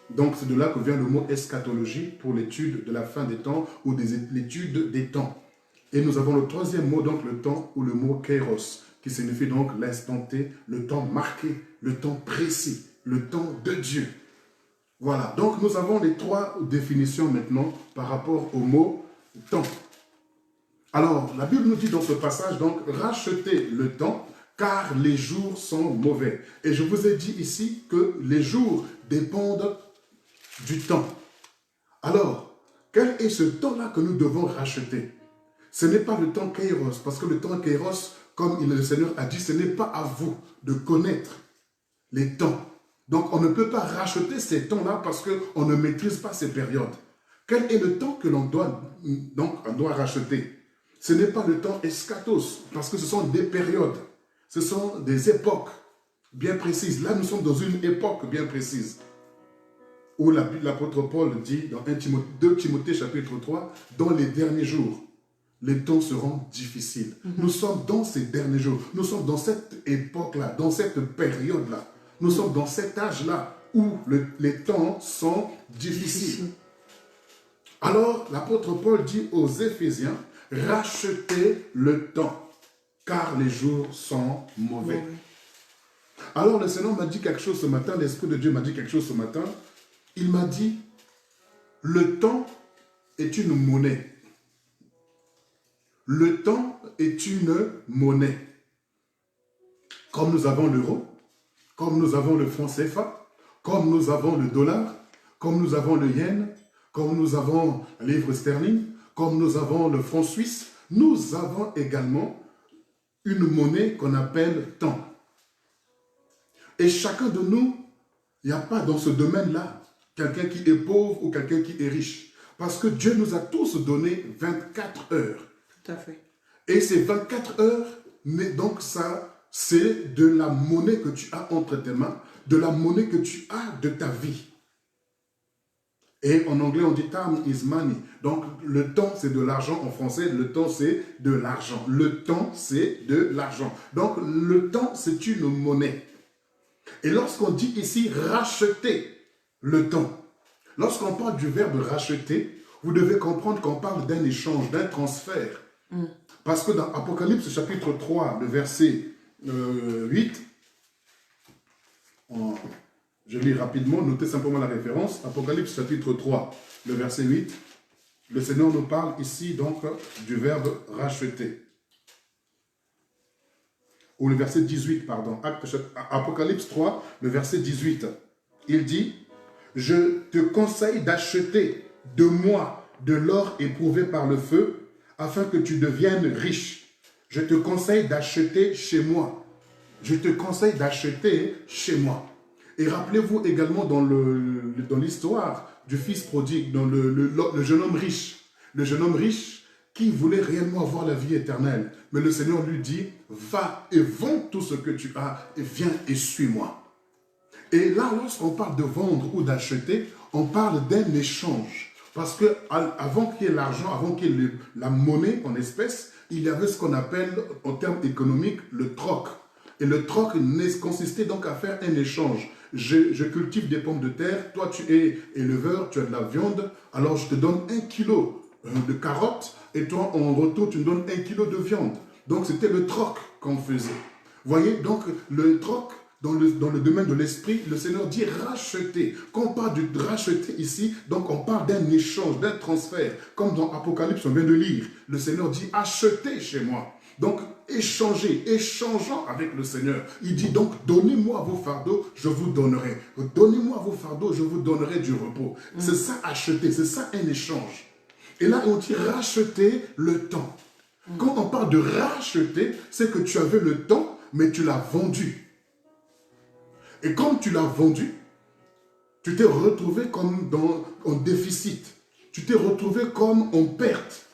Speaker 2: Donc, c'est de là que vient le mot eschatologie pour l'étude de la fin des temps ou l'étude des temps. Et nous avons le troisième mot, donc le temps, ou le mot kairos, qui signifie donc l'instant T, le temps marqué, le temps précis, le temps de Dieu. Voilà, donc nous avons les 3 définitions maintenant par rapport au mot temps. Alors, la Bible nous dit dans ce passage, donc, rachetez le temps, car les jours sont mauvais. Et je vous ai dit ici que les jours dépendent du temps. Alors, quel est ce temps-là que nous devons racheter? Ce n'est pas le temps kairos, parce que le temps kairos, comme le Seigneur a dit, ce n'est pas à vous de connaître les temps. Donc, on ne peut pas racheter ces temps-là parce qu'on ne maîtrise pas ces périodes. Quel est le temps que l'on doit racheter? Ce n'est pas le temps eschatos, parce que ce sont des périodes, ce sont des époques bien précises. Là, nous sommes dans une époque bien précise, où l'apôtre Paul dit dans 2 Timothée chapitre 3, dans les derniers jours, les temps seront difficiles. Nous sommes dans ces derniers jours, nous sommes dans cette époque-là, dans cette période-là, nous sommes dans cet âge-là où les temps sont difficiles. Alors, l'apôtre Paul dit aux Éphésiens, rachetez le temps, car les jours sont mauvais. Alors, le Seigneur m'a dit quelque chose ce matin, l'Esprit de Dieu m'a dit quelque chose ce matin. Il m'a dit, le temps est une monnaie. Le temps est une monnaie. Comme nous avons l'euro, comme nous avons le franc CFA, comme nous avons le dollar, comme nous avons le yen, comme nous avons le livre sterling, comme nous avons le franc suisse, nous avons également une monnaie qu'on appelle temps. Et chacun de nous, il n'y a pas dans ce domaine-là quelqu'un qui est pauvre ou quelqu'un qui est riche. Parce que Dieu nous a tous donné 24 heures.
Speaker 1: Tout à fait.
Speaker 2: Et ces 24 heures, donc ça, c'est de la monnaie que tu as entre tes mains, de la monnaie que tu as de ta vie. Et en anglais, on dit time is money. Donc, le temps, c'est de l'argent. En français, le temps, c'est de l'argent. Le temps, c'est de l'argent. Donc, le temps, c'est une monnaie. Et lorsqu'on dit ici racheter le temps, lorsqu'on parle du verbe racheter, vous devez comprendre qu'on parle d'un échange, d'un transfert. Parce que dans Apocalypse chapitre 3, le verset 8, je lis rapidement, notez simplement la référence. Apocalypse chapitre 3, le verset 8. Le Seigneur nous parle ici donc du verbe racheter. Ou le verset 18, pardon. Apocalypse 3, le verset 18. Il dit, je te conseille d'acheter de moi de l'or éprouvé par le feu, afin que tu deviennes riche. Je te conseille d'acheter chez moi. Je te conseille d'acheter chez moi. Et rappelez-vous également dans l'histoire du fils prodigue, dans le jeune homme riche. Le jeune homme riche qui voulait réellement avoir la vie éternelle. Mais le Seigneur lui dit, va et vends tout ce que tu as et viens et suis-moi. Et là, lorsqu'on parle de vendre ou d'acheter, on parle d'un échange. Parce que avant qu'il y ait l'argent, avant qu'il y ait la monnaie en espèces, il y avait ce qu'on appelle, en termes économiques, le troc. Et le troc consistait donc à faire un échange. Je cultive des pommes de terre, toi tu es éleveur, tu as de la viande, alors je te donne 1 kilo de carottes, et toi en retour tu me donnes 1 kilo de viande. Donc c'était le troc qu'on faisait. Vous voyez, donc le troc, dans le domaine de l'esprit, le Seigneur dit racheter. Quand on parle de racheter ici, donc on parle d'un échange, d'un transfert. Comme dans Apocalypse, on vient de lire, le Seigneur dit achetez chez moi. Donc échangez, échangeons avec le Seigneur. Il dit donc donnez-moi vos fardeaux, je vous donnerai. Donnez-moi vos fardeaux, je vous donnerai du repos. C'est ça acheter, c'est ça un échange. Et là on dit racheter le temps. Quand on parle de racheter, c'est que tu avais le temps, mais tu l'as vendu. Et comme tu l'as vendu, Tu t'es retrouvé comme en déficit. Tu t'es retrouvé comme en perte.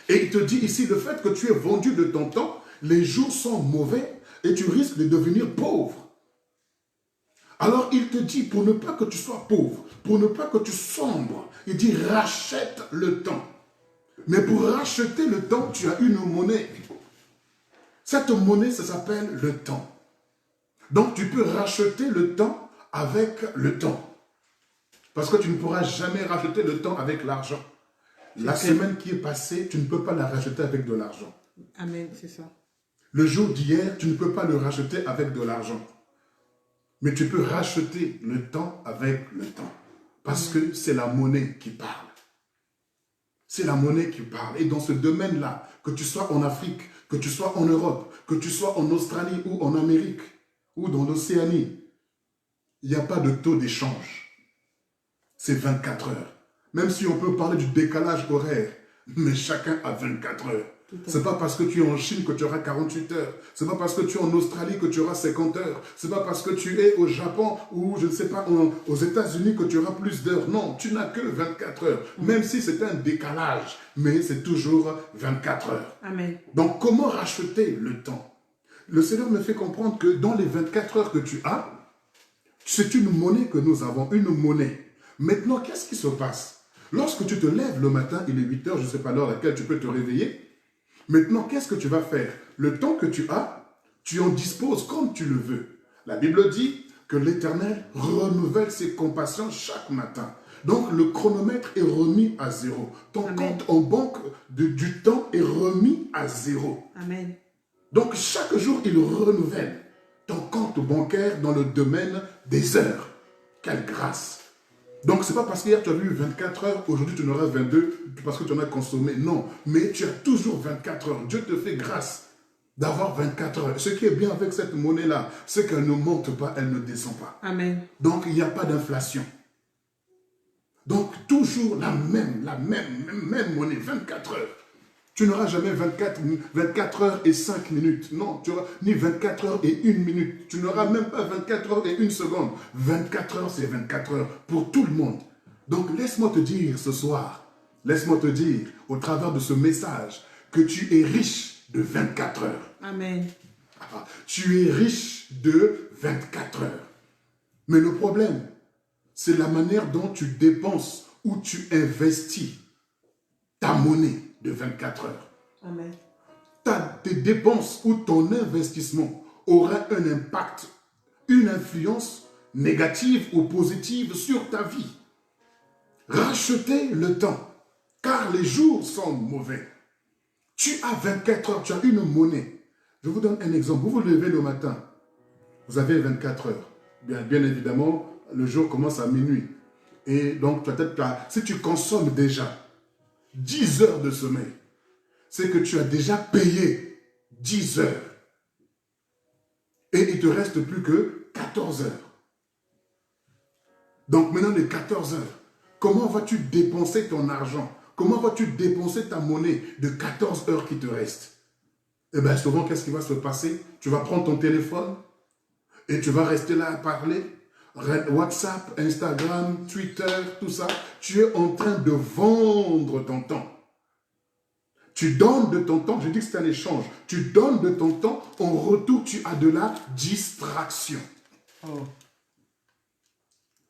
Speaker 2: Et il te dit ici, le fait que tu aies vendu de ton temps, les jours sont mauvais et tu risques de devenir pauvre. Alors il te dit, pour ne pas que tu sois pauvre, pour ne pas que tu sombres, il dit, rachète le temps. Mais pour racheter le temps, tu as une monnaie. Cette monnaie, ça s'appelle le temps. Donc tu peux racheter le temps avec le temps. Parce que tu ne pourras jamais racheter le temps avec l'argent. La semaine qui est passée, tu ne peux pas la racheter avec de l'argent.
Speaker 1: Amen, c'est ça.
Speaker 2: Le jour d'hier, tu ne peux pas le racheter avec de l'argent. Mais tu peux racheter le temps avec le temps. Parce que c'est la monnaie qui parle. C'est la monnaie qui parle. Et dans ce domaine-là, que tu sois en Afrique, que tu sois en Europe, que tu sois en Australie ou en Amérique, ou dans l'Océanie, il n'y a pas de taux d'échange. C'est 24 heures. Même si on peut parler du décalage horaire, mais chacun a 24 heures. Ce n'est pas parce que tu es en Chine que tu auras 48 heures. Ce n'est pas parce que tu es en Australie que tu auras 50 heures. Ce n'est pas parce que tu es au Japon ou, je ne sais pas, aux États-Unis que tu auras plus d'heures. Non, tu n'as que 24 heures. Même si c'est un décalage, mais c'est toujours 24 heures.
Speaker 1: Amen.
Speaker 2: Donc, comment racheter le temps? Le Seigneur me fait comprendre que dans les 24 heures que tu as, c'est une monnaie que nous avons, une monnaie. Maintenant, qu'est-ce qui se passe? Lorsque tu te lèves le matin, il est 8 heures, je ne sais pas l'heure à laquelle tu peux te réveiller. Maintenant, qu'est-ce que tu vas faire? Le temps que tu as, tu en disposes comme tu le veux. La Bible dit que l'Éternel renouvelle ses compassions chaque matin. Donc, le chronomètre est remis à zéro. Ton compte en banque du temps est remis à zéro.
Speaker 1: Amen.
Speaker 2: Donc, chaque jour, il renouvelle ton compte bancaire dans le domaine des heures. Quelle grâce! Donc, ce n'est pas parce qu'hier tu as eu 24 heures, aujourd'hui tu en auras 22 parce que tu en as consommé. Non, mais tu as toujours 24 heures. Dieu te fait grâce d'avoir 24 heures. Ce qui est bien avec cette monnaie-là, c'est qu'elle ne monte pas, elle ne descend pas.
Speaker 1: Amen.
Speaker 2: Donc, il n'y a pas d'inflation. Donc, toujours la même monnaie, 24 heures. Tu n'auras jamais 24 heures et 5 minutes. Non, tu n'auras ni 24 heures et 1 minute. Tu n'auras même pas 24 heures et 1 seconde. 24 heures, c'est 24 heures pour tout le monde. Donc, laisse-moi te dire ce soir, laisse-moi te dire au travers de ce message que tu es riche de 24 heures.
Speaker 1: Amen.
Speaker 2: Tu es riche de 24 heures. Mais le problème, c'est la manière dont tu dépenses ou tu investis ta monnaie de 24 heures.
Speaker 1: Amen.
Speaker 2: Tes dépenses ou ton investissement aura un impact, une influence négative ou positive sur ta vie. Rachetez le temps, car les jours sont mauvais. Tu as 24 heures, tu as une monnaie. Je vous donne un exemple. Vous vous levez le matin, vous avez 24 heures. Bien évidemment, le jour commence à minuit. Et donc, peut-être, si tu consommes déjà 10 heures de sommeil, c'est que tu as déjà payé 10 heures. Et il ne te reste plus que 14 heures. Donc maintenant les 14 heures, comment vas-tu dépenser ton argent? Comment vas-tu dépenser ta monnaie de 14 heures qui te restent? Eh bien souvent, qu'est-ce qui va se passer? Tu vas prendre ton téléphone et tu vas rester là à parler. WhatsApp, Instagram, Twitter, tout ça, tu es en train de vendre ton temps. Tu donnes de ton temps, je dis que c'est un échange, tu donnes de ton temps, en retour tu as de la distraction.
Speaker 1: Oh.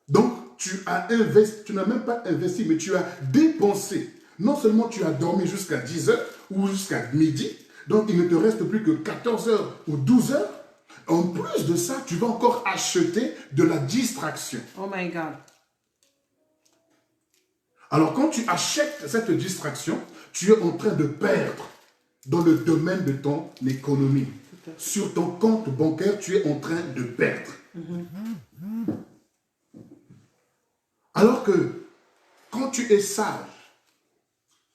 Speaker 2: Donc tu as investi, tu n'as même pas investi, mais tu as dépensé. Non seulement tu as dormi jusqu'à 10 heures ou jusqu'à midi, donc il ne te reste plus que 14 heures ou 12 heures. En plus de ça, tu vas encore acheter de la distraction.
Speaker 1: Oh my God.
Speaker 2: Alors quand tu achètes cette distraction, tu es en train de perdre dans le domaine de ton économie. Sur ton compte bancaire, tu es en train de perdre. Alors que quand tu es sage,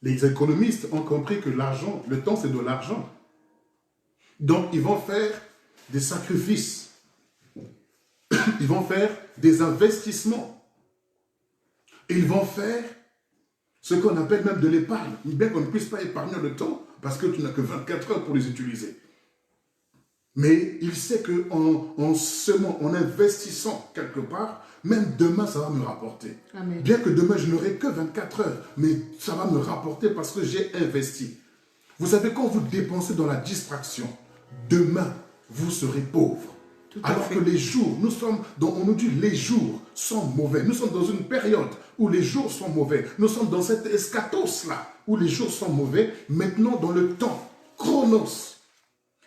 Speaker 2: les économistes ont compris que l'argent, le temps c'est de l'argent. Donc ils vont faire des sacrifices. Ils vont faire des investissements. Ils vont faire ce qu'on appelle même de l'épargne. Bien qu'on ne puisse pas épargner le temps parce que tu n'as que 24 heures pour les utiliser. Mais il sait qu'en semant, en investissant quelque part, même demain, ça va me rapporter.
Speaker 1: Amen.
Speaker 2: Bien que demain, je n'aurai que 24 heures, mais ça va me rapporter parce que j'ai investi. Vous savez, quand vous dépensez dans la distraction, demain, vous serez pauvre. Alors que les jours, on nous dit les jours sont mauvais. Nous sommes dans une période où les jours sont mauvais. Nous sommes dans cette eschatos-là, où les jours sont mauvais. Maintenant, dans le temps, chronos.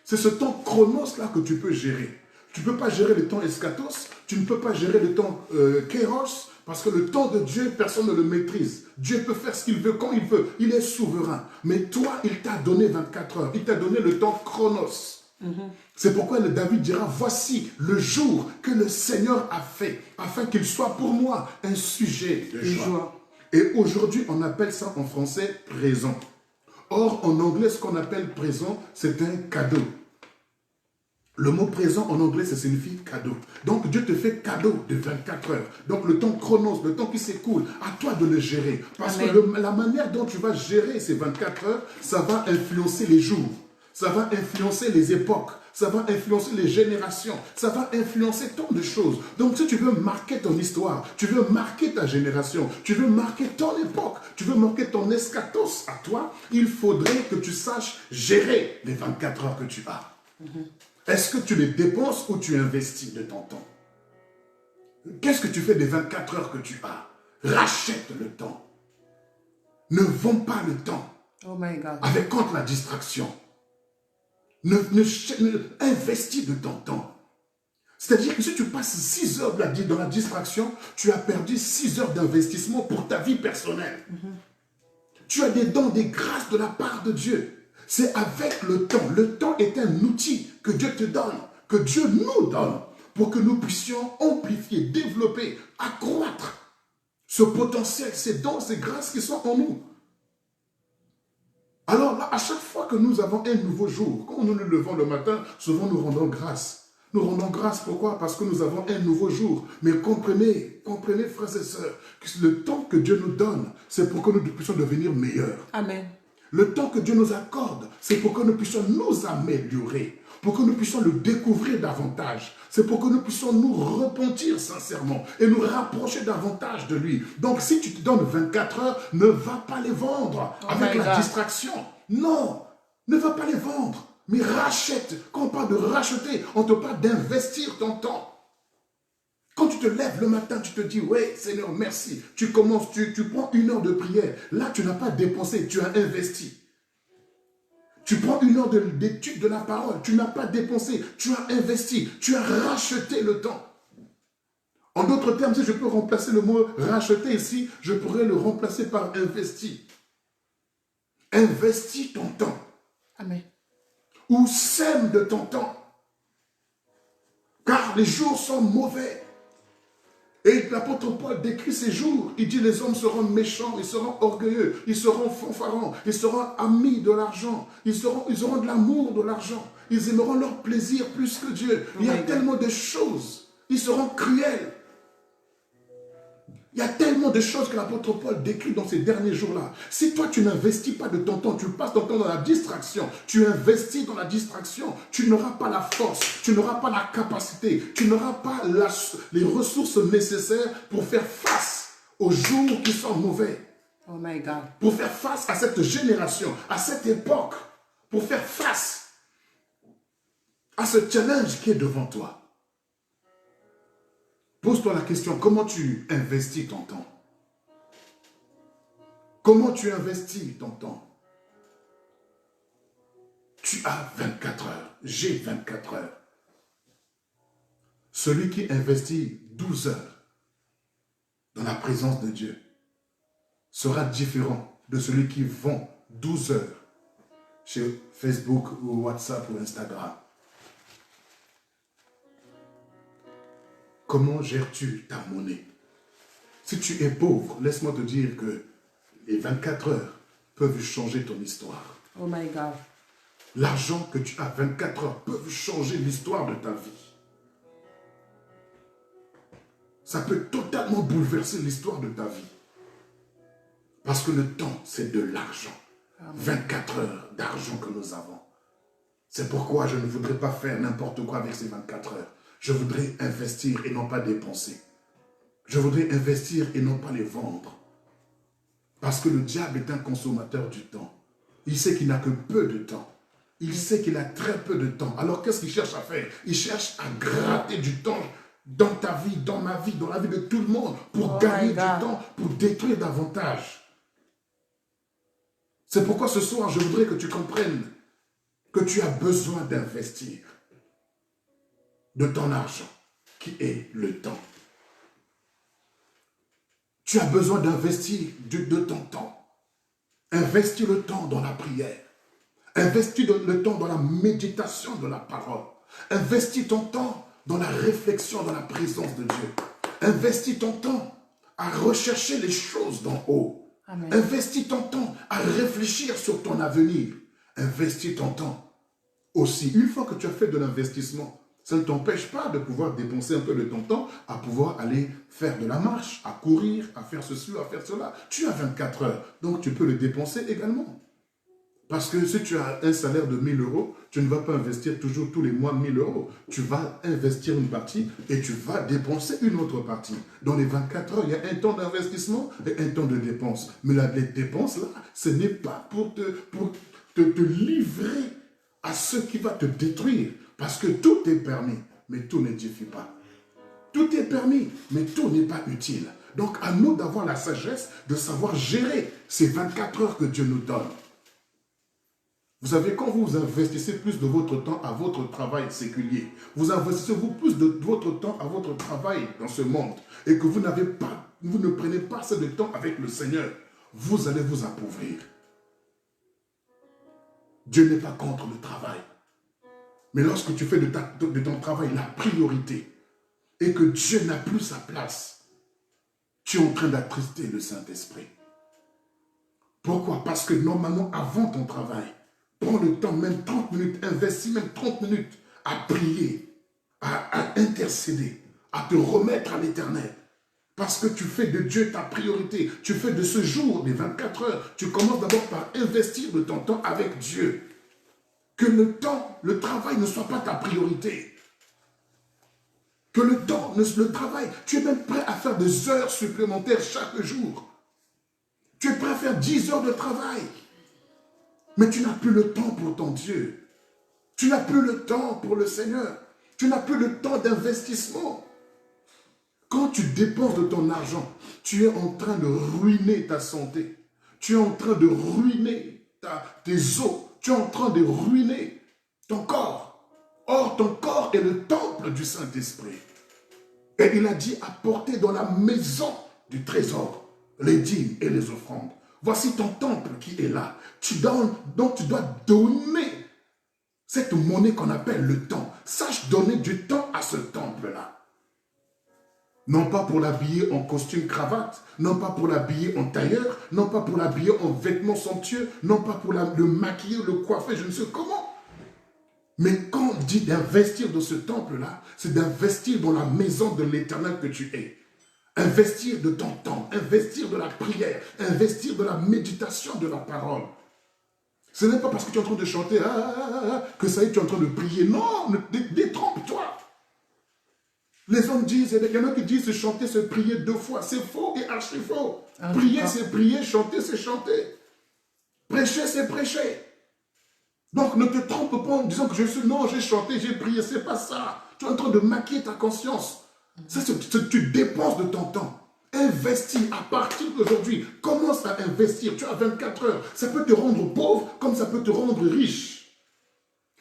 Speaker 2: C'est ce temps chronos-là que tu peux gérer. Tu ne peux pas gérer le temps eschatos, tu ne peux pas gérer le temps kéros, parce que le temps de Dieu, personne ne le maîtrise. Dieu peut faire ce qu'il veut, quand il veut. Il est souverain. Mais toi, il t'a donné 24 heures. Il t'a donné le temps chronos. C'est pourquoi le David dira, voici le jour que le Seigneur a fait, afin qu'il soit pour moi un sujet de joie. Et aujourd'hui, on appelle ça en français présent. Or, en anglais, ce qu'on appelle présent, c'est un cadeau. Le mot présent en anglais, ça signifie cadeau. Donc Dieu te fait cadeau de 24 heures. Donc le temps chronos, le temps qui s'écoule, à toi de le gérer. Parce que la manière dont tu vas gérer ces 24 heures, ça va influencer les jours. Ça va influencer les époques. Ça va influencer les générations. Ça va influencer tant de choses. Donc si tu veux marquer ton histoire, tu veux marquer ta génération, tu veux marquer ton époque, tu veux marquer ton eschatos à toi, il faudrait que tu saches gérer les 24 heures que tu as. Est-ce que tu les dépenses ou tu investis de ton temps? Qu'est-ce que tu fais des 24 heures que tu as? Rachète le temps. Ne vends pas le temps.
Speaker 1: Oh my God.
Speaker 2: Avec contre la distraction. Investis de ton temps. C'est-à-dire que si tu passes 6 heures dans la distraction, tu as perdu 6 heures d'investissement pour ta vie personnelle. Tu as des dons, des grâces de la part de Dieu. C'est avec le temps. Le temps est un outil que Dieu te donne, que Dieu nous donne, pour que nous puissions amplifier, développer, accroître ce potentiel, ces dons, ces grâces qui sont en nous. Alors là, à chaque fois que nous avons un nouveau jour, quand nous nous levons le matin, souvent nous rendons grâce. Nous rendons grâce, pourquoi? Parce que nous avons un nouveau jour. Mais comprenez, frères et sœurs, que le temps que Dieu nous donne, c'est pour que nous puissions devenir meilleurs.
Speaker 1: Amen.
Speaker 2: Le temps que Dieu nous accorde, c'est pour que nous puissions nous améliorer, pour que nous puissions le découvrir davantage. C'est pour que nous puissions nous repentir sincèrement et nous rapprocher davantage de lui. Donc si tu te donnes 24 heures, ne va pas les vendre avec la distraction. Non, ne va pas les vendre, mais rachète. Quand on parle de racheter, on te parle d'investir ton temps. Quand tu te lèves le matin, tu te dis, ouais, Seigneur, merci. Tu commences, tu prends 1 heure de prière. Là, tu n'as pas dépensé, tu as investi. Tu prends 1 heure d'étude de la parole, tu n'as pas dépensé, tu as investi, tu as racheté le temps. En d'autres termes, si je peux remplacer le mot racheter ici, je pourrais le remplacer par investi. Investis ton temps.
Speaker 1: Amen.
Speaker 2: Ou sème de ton temps. Car les jours sont mauvais. Et l'apôtre Paul décrit ces jours. Il dit les hommes seront méchants, ils seront orgueilleux, ils seront fanfarons, ils seront amis de l'argent, ils auront de l'amour de l'argent, ils aimeront leur plaisir plus que Dieu. Il y a tellement de choses. Ils seront cruels. Il y a tellement de choses que l'apôtre Paul décrit dans ces derniers jours-là. Si toi, tu n'investis pas de ton temps, tu passes ton temps dans la distraction, tu investis dans la distraction, tu n'auras pas la force, tu n'auras pas la capacité, tu n'auras pas les ressources nécessaires pour faire face aux jours qui sont mauvais.
Speaker 1: Oh my God.
Speaker 2: Pour faire face à cette génération, à cette époque, pour faire face à ce challenge qui est devant toi. Pose-toi la question, comment tu investis ton temps? Comment tu investis ton temps? Tu as 24 heures, j'ai 24 heures. Celui qui investit 12 heures dans la présence de Dieu sera différent de celui qui vend 12 heures chez Facebook ou WhatsApp ou Instagram. Comment gères-tu ta monnaie? Si tu es pauvre, laisse-moi te dire que les 24 heures peuvent changer ton histoire.
Speaker 1: Oh my God.
Speaker 2: L'argent que tu as 24 heures peut changer l'histoire de ta vie. Ça peut totalement bouleverser l'histoire de ta vie. Parce que le temps, c'est de l'argent. 24 heures d'argent que nous avons. C'est pourquoi je ne voudrais pas faire n'importe quoi avec ces 24 heures. Je voudrais investir et non pas dépenser. Je voudrais investir et non pas les vendre. Parce que le diable est un consommateur du temps. Il sait qu'il n'a que peu de temps. Il sait qu'il a très peu de temps. Alors qu'est-ce qu'il cherche à faire? Il cherche à gratter du temps dans ta vie, dans ma vie, dans la vie de tout le monde, pour gagner du temps, pour détruire davantage. C'est pourquoi ce soir, je voudrais que tu comprennes que tu as besoin d'investir de ton argent, qui est le temps. Tu as besoin d'investir de ton temps. Investis le temps dans la prière. Investis le temps dans la méditation de la parole. Investis ton temps dans la réflexion, dans la présence de Dieu. Investis ton temps à rechercher les choses d'en haut. Amen. Investis ton temps à réfléchir sur ton avenir. Investis ton temps aussi. Une fois que tu as fait de l'investissement, ça ne t'empêche pas de pouvoir dépenser un peu de ton temps à pouvoir aller faire de la marche, à courir, à faire ceci, à faire cela. Tu as 24 heures, donc tu peux le dépenser également. Parce que si tu as un salaire de 1000 euros, tu ne vas pas investir toujours tous les mois 1000 euros. Tu vas investir une partie et tu vas dépenser une autre partie. Dans les 24 heures, il y a un temps d'investissement et un temps de dépense. Mais les dépenses, là, ce n'est pas pour te livrer à ce qui va te détruire. Parce que tout est permis, mais tout n'édifie pas. Tout est permis, mais tout n'est pas utile. Donc, à nous d'avoir la sagesse de savoir gérer ces 24 heures que Dieu nous donne. Vous savez, quand vous investissez plus de votre temps à votre travail séculier, vous investissez plus de votre temps à votre travail dans ce monde, et que vous ne prenez pas assez de temps avec le Seigneur, vous allez vous appauvrir. Dieu n'est pas contre le travail. Mais lorsque tu fais de ton travail la priorité et que Dieu n'a plus sa place, tu es en train d'attrister le Saint-Esprit. Pourquoi? Parce que normalement, avant ton travail, prends le temps, même 30 minutes, investis même 30 minutes à prier, à intercéder, à te remettre à l'Éternel. Parce que tu fais de Dieu ta priorité. Tu fais de ce jour, des 24 heures, tu commences d'abord par investir de ton temps avec Dieu. Que le travail ne soit pas ta priorité. Que le travail, tu es même prêt à faire des heures supplémentaires chaque jour. Tu es prêt à faire 10 heures de travail. Mais tu n'as plus le temps pour ton Dieu. Tu n'as plus le temps pour le Seigneur. Tu n'as plus le temps d'investissement. Quand tu dépenses de ton argent, tu es en train de ruiner ta santé. Tu es en train de ruiner tes os. Tu es en train de ruiner ton corps. Or, ton corps est le temple du Saint-Esprit. Et il a dit apporter dans la maison du trésor les dîmes et les offrandes. Voici ton temple qui est là. Donc tu dois donner cette monnaie qu'on appelle le temps. Sache donner du temps à ce temple-là. Non pas pour l'habiller en costume cravate, non pas pour l'habiller en tailleur, non pas pour l'habiller en vêtements somptueux, non pas pour le maquiller, le coiffer, je ne sais comment. Mais quand on dit d'investir dans ce temple-là, c'est d'investir dans la maison de l'Éternel que tu es. Investir de ton temps, investir de la prière, investir de la méditation de la parole. Ce n'est pas parce que tu es en train de chanter que ça y est, tu es en train de prier. Non, détrompe-toi. Les hommes disent, il y en a qui disent se chanter, se prier 2 fois. C'est faux et archi faux. Prier, c'est prier, chanter, c'est chanter. Prêcher, c'est prêcher. Donc ne te trompe pas en disant que j'ai chanté, j'ai prié, c'est pas ça. Tu es en train de maquiller ta conscience. Tu dépenses de ton temps. Investis à partir d'aujourd'hui. Commence à investir. Tu as 24 heures. Ça peut te rendre pauvre comme ça peut te rendre riche.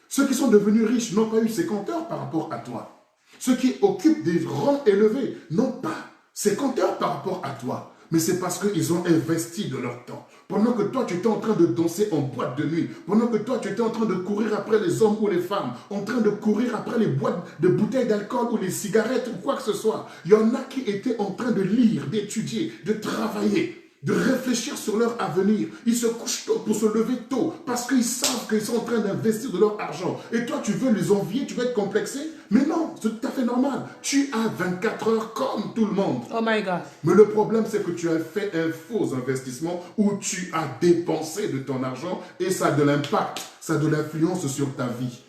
Speaker 2: Ceux qui sont devenus riches n'ont pas eu 50 heures par rapport à toi. Ceux qui occupent des rangs élevés n'ont pas 50 heures par rapport à toi. Mais c'est parce qu'ils ont investi de leur temps. Pendant que toi, tu étais en train de danser en boîte de nuit, pendant que toi, tu étais en train de courir après les hommes ou les femmes, en train de courir après les boîtes de bouteilles d'alcool ou les cigarettes ou quoi que ce soit, il y en a qui étaient en train de lire, d'étudier, de travailler. de réfléchir sur leur avenir. Ils se couchent tôt pour se lever tôt parce qu'ils savent qu'ils sont en train d'investir de leur argent. Et toi, tu veux les envier, tu veux être complexé? Mais non, c'est tout à fait normal. Tu as 24 heures comme tout le monde.
Speaker 1: Oh my God.
Speaker 2: Mais le problème, c'est que tu as fait un faux investissement où tu as dépensé de ton argent et ça a de l'impact, ça a de l'influence sur ta vie.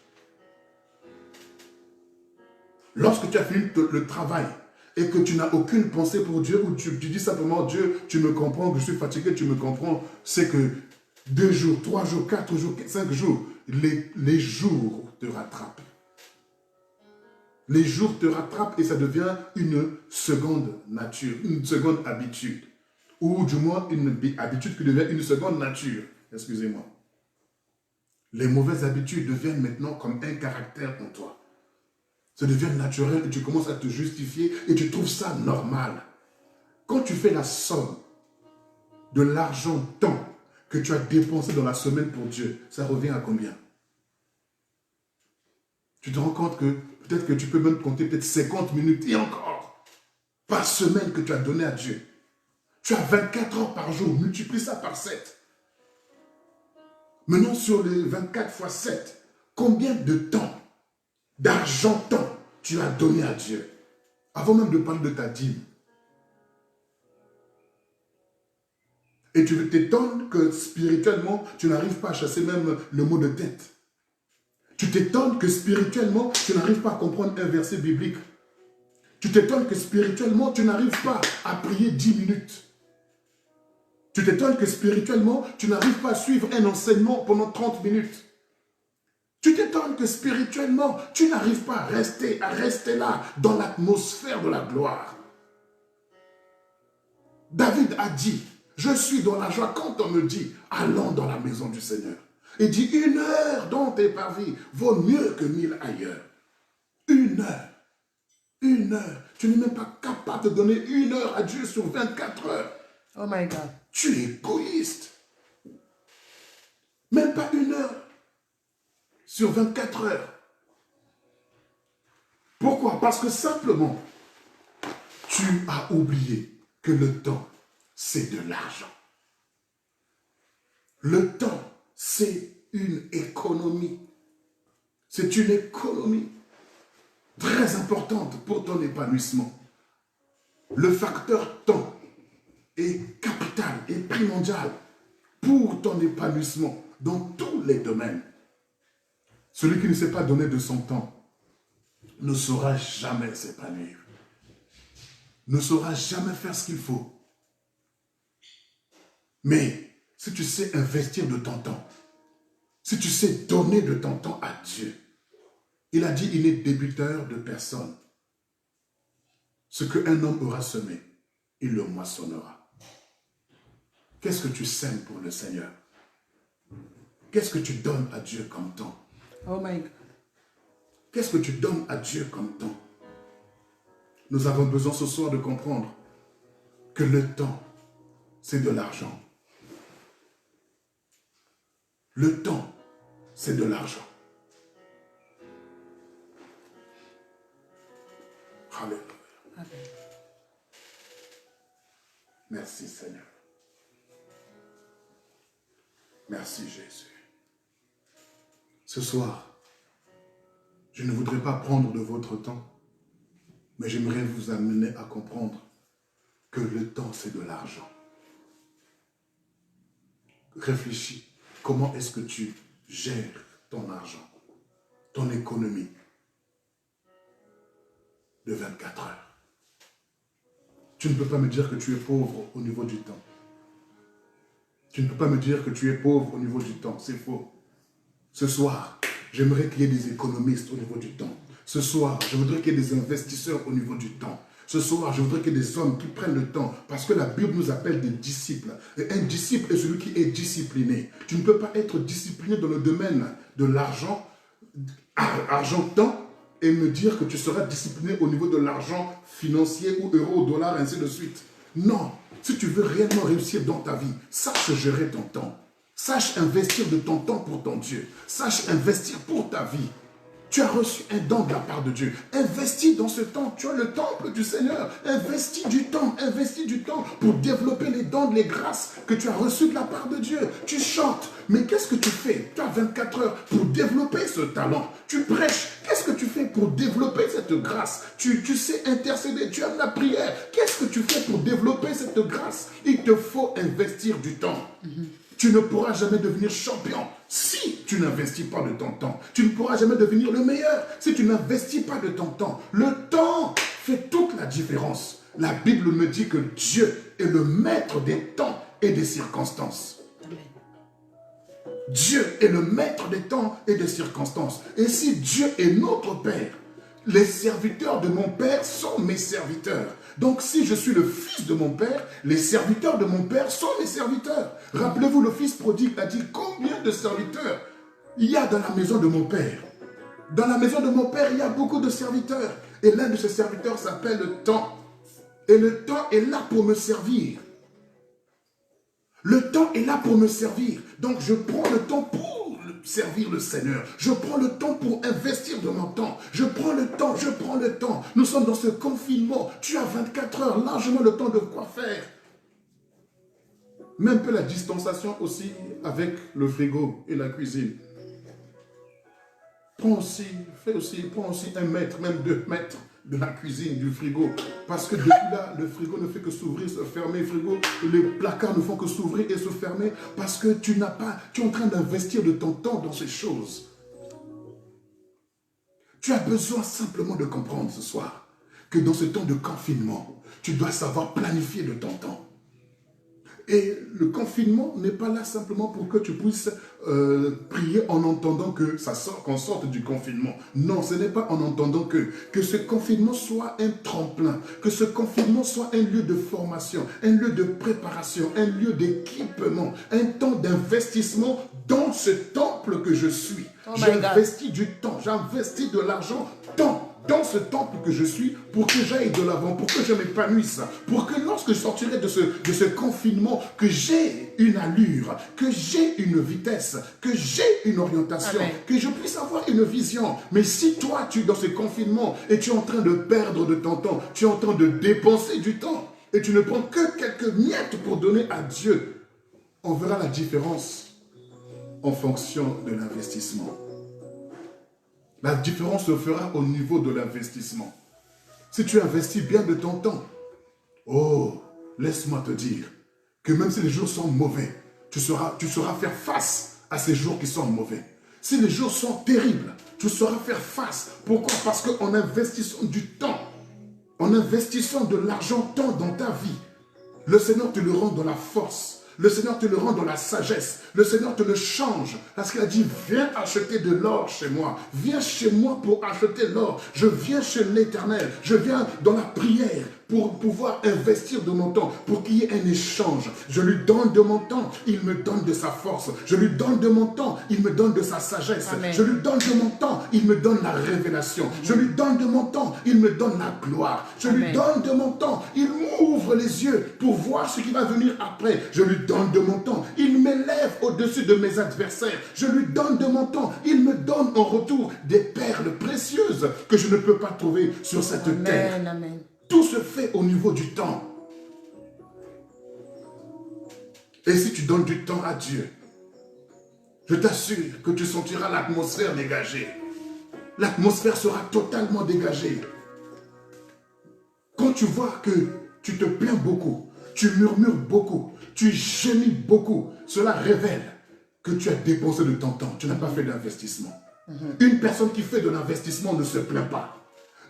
Speaker 2: Lorsque tu as fini le travail, et que tu n'as aucune pensée pour Dieu, ou tu dis simplement, Dieu, tu me comprends, que je suis fatigué, tu me comprends, c'est que 2 jours, 3 jours, 4 jours, 5 jours, les jours te rattrapent. Les jours te rattrapent et ça devient une seconde nature, une seconde habitude. Ou du moins une habitude qui devient une seconde nature. Excusez-moi. Les mauvaises habitudes deviennent maintenant comme un caractère en toi. Ça devient naturel et tu commences à te justifier et tu trouves ça normal. Quand tu fais la somme de l'argent temps que tu as dépensé dans la semaine pour Dieu, ça revient à combien? Tu te rends compte que peut-être que tu peux même compter peut-être 50 minutes et encore par semaine que tu as donné à Dieu. Tu as 24 heures par jour, multiplie ça par 7. Maintenant sur les 24 fois 7, combien de temps, d'argent temps, tu as donné à Dieu, avant même de parler de ta dîme. Et tu t'étonnes que spirituellement, tu n'arrives pas à chasser même le mot de tête. Tu t'étonnes que spirituellement, tu n'arrives pas à comprendre un verset biblique. Tu t'étonnes que spirituellement, tu n'arrives pas à prier 10 minutes. Tu t'étonnes que spirituellement, tu n'arrives pas à suivre un enseignement pendant 30 minutes. Tu t'étonnes que spirituellement, tu n'arrives pas à rester là, dans l'atmosphère de la gloire. David a dit, je suis dans la joie quand on me dit, allons dans la maison du Seigneur. Il dit, 1 heure dans tes parvis vaut mieux que 1000 ailleurs. 1 heure. 1 heure. Tu n'es même pas capable de donner 1 heure à Dieu sur 24 heures.
Speaker 1: Oh my God.
Speaker 2: Tu es égoïste. Même pas 1 heure. Sur 24 heures. Pourquoi? Parce que simplement, tu as oublié que le temps, c'est de l'argent. Le temps, c'est une économie. C'est une économie très importante pour ton épanouissement. Le facteur temps est capital, est primordial pour ton épanouissement dans tous les domaines. Celui qui ne s'est pas donné de son temps ne saura jamais s'épanouir. Ne saura jamais faire ce qu'il faut. Mais si tu sais investir de ton temps, si tu sais donner de ton temps à Dieu, il a dit, il n'est débiteur de personne. Ce qu'un homme aura semé, il le moissonnera. Qu'est-ce que tu sèmes pour le Seigneur? Qu'est-ce que tu donnes à Dieu comme temps?
Speaker 1: Oh my God.
Speaker 2: Qu'est-ce que tu donnes à Dieu comme temps? Nous avons besoin ce soir de comprendre que le temps, c'est de l'argent. Le temps, c'est de l'argent. Alléluia.
Speaker 1: Amen.
Speaker 2: Merci Seigneur. Merci Jésus. Ce soir, je ne voudrais pas prendre de votre temps, mais j'aimerais vous amener à comprendre que le temps, c'est de l'argent. Réfléchis, comment est-ce que tu gères ton argent, ton économie de 24 heures? Tu ne peux pas me dire que tu es pauvre au niveau du temps. Tu ne peux pas me dire que tu es pauvre au niveau du temps, c'est faux. Ce soir, j'aimerais qu'il y ait des économistes au niveau du temps. Ce soir, je voudrais qu'il y ait des investisseurs au niveau du temps. Ce soir, je voudrais qu'il y ait des hommes qui prennent le temps, parce que la Bible nous appelle des disciples. Et un disciple est celui qui est discipliné. Tu ne peux pas être discipliné dans le domaine de l'argent, argent-temps, et me dire que tu seras discipliné au niveau de l'argent financier ou euro, dollar, ainsi de suite. Non, si tu veux réellement réussir dans ta vie, sache gérer ton temps. Sache investir de ton temps pour ton Dieu. Sache investir pour ta vie. Tu as reçu un don de la part de Dieu. Investis dans ce temps. Tu as le temple du Seigneur. Investis du temps pour développer les dons, les grâces que tu as reçues de la part de Dieu. Tu chantes. Mais qu'est-ce que tu fais? Tu as 24 heures pour développer ce talent. Tu prêches. Qu'est-ce que tu fais pour développer cette grâce? Tu sais intercéder. Tu aimes la prière. Qu'est-ce que tu fais pour développer cette grâce? Il te faut investir du temps. Tu ne pourras jamais devenir champion si tu n'investis pas de ton temps. Tu ne pourras jamais devenir le meilleur si tu n'investis pas de ton temps. Le temps fait toute la différence. La Bible me dit que Dieu est le maître des temps et des circonstances. Dieu est le maître des temps et des circonstances. Et si Dieu est notre Père, les serviteurs de mon Père sont mes serviteurs. Donc si je suis le fils de mon Père, les serviteurs de mon Père sont mes serviteurs. Rappelez-vous, le fils prodigue a dit combien de serviteurs il y a dans la maison de mon Père. Dans la maison de mon Père, il y a beaucoup de serviteurs. Et l'un de ces serviteurs s'appelle le temps. Et le temps est là pour me servir. Le temps est là pour me servir. Donc je prends le temps pour servir le Seigneur. Je prends le temps pour investir de mon temps. Je prends le temps. Nous sommes dans ce confinement. Tu as 24 heures, largement le temps de quoi faire. Même un peu la distanciation aussi avec le frigo et la cuisine. Prends aussi 1 mètre, même 2 mètres de la cuisine, du frigo. Parce que depuis là, le frigo ne fait que s'ouvrir, se fermer. Les placards ne font que s'ouvrir et se fermer. Parce que tu es en train d'investir de ton temps dans ces choses. Tu as besoin simplement de comprendre ce soir que dans ce temps de confinement, tu dois savoir planifier de ton temps. Et le confinement n'est pas là simplement pour que tu puisses prier en entendant qu'on sorte du confinement. Non, ce n'est pas en entendant que ce confinement soit un tremplin, que ce confinement soit un lieu de formation, un lieu de préparation, un lieu d'équipement, un temps d'investissement dans ce temple que je suis. J'investis du temps, j'investis de l'argent, dans ce temple que je suis, pour que j'aille de l'avant, pour que je m'épanouisse, pour que lorsque je sortirai de ce confinement, que j'ai une allure, que j'ai une vitesse, que j'ai une orientation, Amen. Que je puisse avoir une vision. Mais si toi, tu es dans ce confinement et tu es en train de perdre de ton temps, tu es en train de dépenser du temps, et tu ne prends que quelques miettes pour donner à Dieu, on verra la différence en fonction de l'investissement. La différence se fera au niveau de l'investissement. Si tu investis bien de ton temps, oh, laisse-moi te dire que même si les jours sont mauvais, tu sauras faire face à ces jours qui sont mauvais. Si les jours sont terribles, tu sauras faire face. Pourquoi? Parce qu'en investissant du temps, en investissant de l'argent, temps dans ta vie, le Seigneur te le rend dans la force. Le Seigneur te le rend dans la sagesse. Le Seigneur te le change. Parce qu'il a dit, viens acheter de l'or chez moi. Viens chez moi pour acheter l'or. Je viens chez l'Éternel. Je viens dans la prière pour pouvoir investir de mon temps, pour qu'il y ait un échange. Je lui donne de mon temps, il me donne de sa force. Je lui donne de mon temps, il me donne de sa sagesse. Amen. Je lui donne de mon temps, il me donne la révélation. Amen. Je lui donne de mon temps, il me donne la gloire. Je Amen. Lui donne de mon temps, il m'ouvre les yeux pour voir ce qui va venir après. Je lui donne de mon temps, il m'élève au-dessus de mes adversaires. Je lui donne de mon temps, il me donne en retour des perles précieuses que je ne peux pas trouver sur cette Amen. Terre. Amen. Tout se fait au niveau du temps. Et si tu donnes du temps à Dieu, je t'assure que tu sentiras l'atmosphère dégagée. L'atmosphère sera totalement dégagée. Quand tu vois que tu te plains beaucoup, tu murmures beaucoup, tu gémis beaucoup, cela révèle que tu as dépensé de ton temps. Tu n'as pas fait d'investissement. Une personne qui fait de l'investissement ne se plaint pas.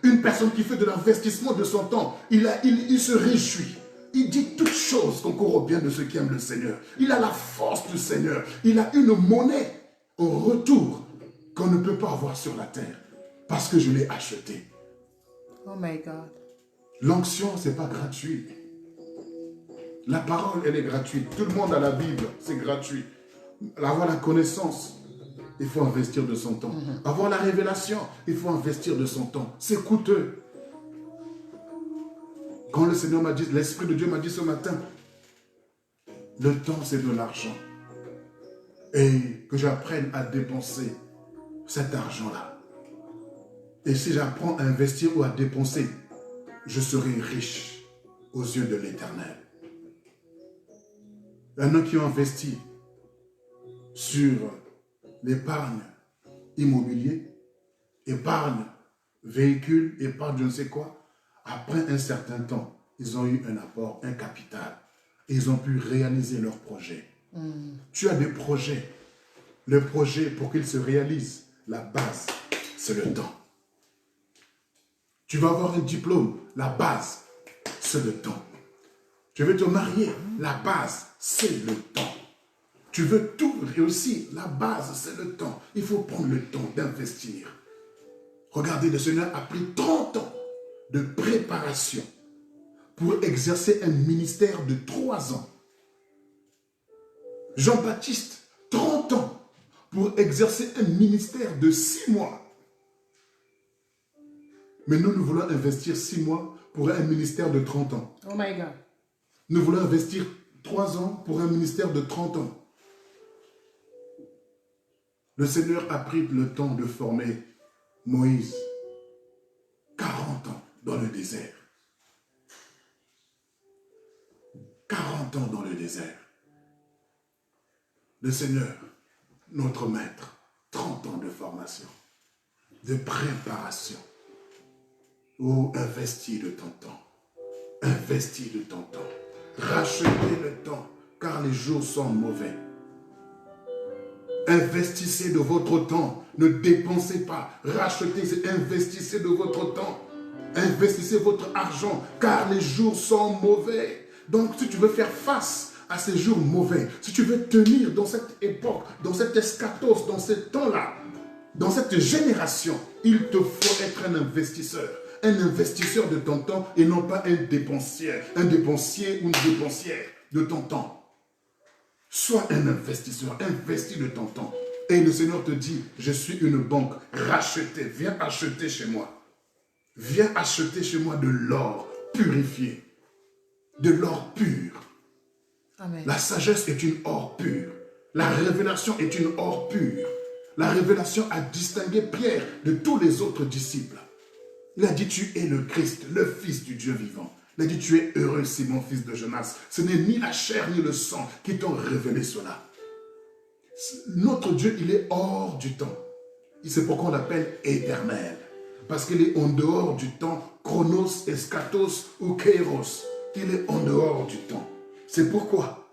Speaker 2: Une personne qui fait de l'investissement de son temps, il se réjouit. Il dit toutes choses concourent au bien de ceux qui aiment le Seigneur. Il a la force du Seigneur. Il a une monnaie en retour qu'on ne peut pas avoir sur la terre. Parce que je l'ai acheté.
Speaker 1: Oh my God.
Speaker 2: L'onction, ce n'est pas gratuit. La parole, elle est gratuite. Tout le monde a la Bible, c'est gratuit. Avoir la connaissance, il faut investir de son temps. Avoir la révélation, il faut investir de son temps. C'est coûteux. Quand le Seigneur m'a dit, l'Esprit de Dieu m'a dit ce matin, le temps c'est de l'argent. Et que j'apprenne à dépenser cet argent-là. Et si j'apprends à investir ou à dépenser, je serai riche aux yeux de l'Éternel. Il y en a qui ont investi sur l'épargne immobilier, épargne véhicule, épargne je ne sais quoi. Après un certain temps, ils ont eu un apport, un capital. Et ils ont pu réaliser leurs projets. Tu as des projets. Le projet, pour qu'il se réalise, la base, c'est le temps. Tu vas avoir un diplôme, la base, c'est le temps. Tu veux te marier, la base, c'est le temps. Tu veux tout réussir, la base, c'est le temps. Il faut prendre le temps d'investir. Regardez, le Seigneur a pris 30 ans de préparation pour exercer un ministère de 3 ans. Jean-Baptiste, 30 ans pour exercer un ministère de 6 mois. Mais nous voulons investir 6 mois pour un ministère de 30 ans.
Speaker 1: Oh my God.
Speaker 2: Nous voulons investir 3 ans pour un ministère de 30 ans. Le Seigneur a pris le temps de former Moïse. 40 ans dans le désert. 40 ans dans le désert. Le Seigneur, notre maître, 30 ans de formation, de préparation. Oh, investis de ton temps. Investis de ton temps. Rachetez le temps, car les jours sont mauvais. Investissez de votre temps. Ne dépensez pas. Rachetez, investissez de votre temps. Investissez votre argent, car les jours sont mauvais. Donc, si tu veux faire face à ces jours mauvais, si tu veux tenir dans cette époque, dans cet eschatos, dans ce temps-là, dans cette génération, il te faut être un investisseur. Un investisseur de ton temps et non pas un dépensier ou une dépensière de ton temps. Sois un investisseur, investis de ton temps. Et le Seigneur te dit, je suis une banque, rachetez, viens acheter chez moi. Viens acheter chez moi de l'or purifié, de l'or pur. Amen. La sagesse est une or pure. La révélation est une or pure. La révélation a distingué Pierre de tous les autres disciples. Il a dit, tu es le Christ, le Fils du Dieu vivant. Il a dit, tu es heureux, Simon, fils de Jonas. Ce n'est ni la chair ni le sang qui t'ont révélé cela. Notre Dieu, il est hors du temps. C'est pourquoi on l'appelle éternel. Parce qu'il est en dehors du temps, chronos, eschatos ou kairos. Il est en dehors du temps. C'est pourquoi,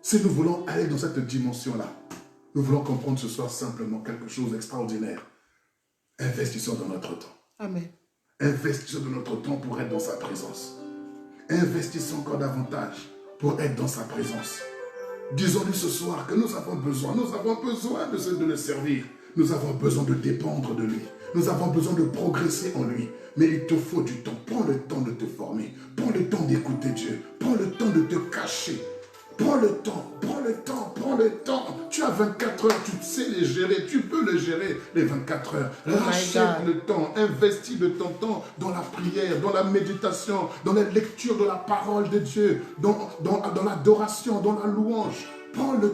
Speaker 2: si nous voulons aller dans cette dimension-là, nous voulons comprendre ce soir simplement quelque chose d'extraordinaire. Investissons dans notre temps. Amen. Investissons dans notre temps pour être dans sa présence. Investissons encore davantage pour être dans sa présence. Disons-lui ce soir que nous avons besoin de le servir. Nous avons besoin de dépendre de lui. Nous avons besoin de progresser en lui. Mais il te faut du temps. Prends le temps de te former. Prends le temps d'écouter Dieu. Prends le temps de te cacher. Prends le temps, prends le temps, prends le temps. Tu as 24 heures, tu sais les gérer, tu peux les gérer, les 24 heures. Rachète le temps, investis de ton temps dans la prière, dans la méditation, dans la lecture de la parole de Dieu, dans l'adoration, dans la louange. Prends le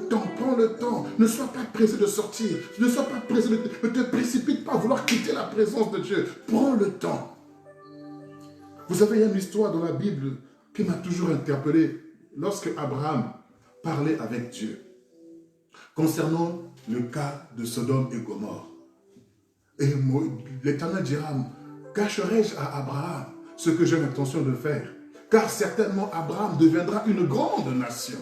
Speaker 2: temps. Ne sois pas pressé de sortir. Ne sois pas pressé, ne te précipite pas à vouloir quitter la présence de Dieu. Prends le temps. Vous savez, il y a une histoire dans la Bible qui m'a toujours interpellé. Lorsque Abraham parlait avec Dieu concernant le cas de Sodome et Gomorrhe, et l'Éternel dira, cacherai-je à Abraham ce que j'ai l'intention de faire? Car certainement Abraham deviendra une grande nation.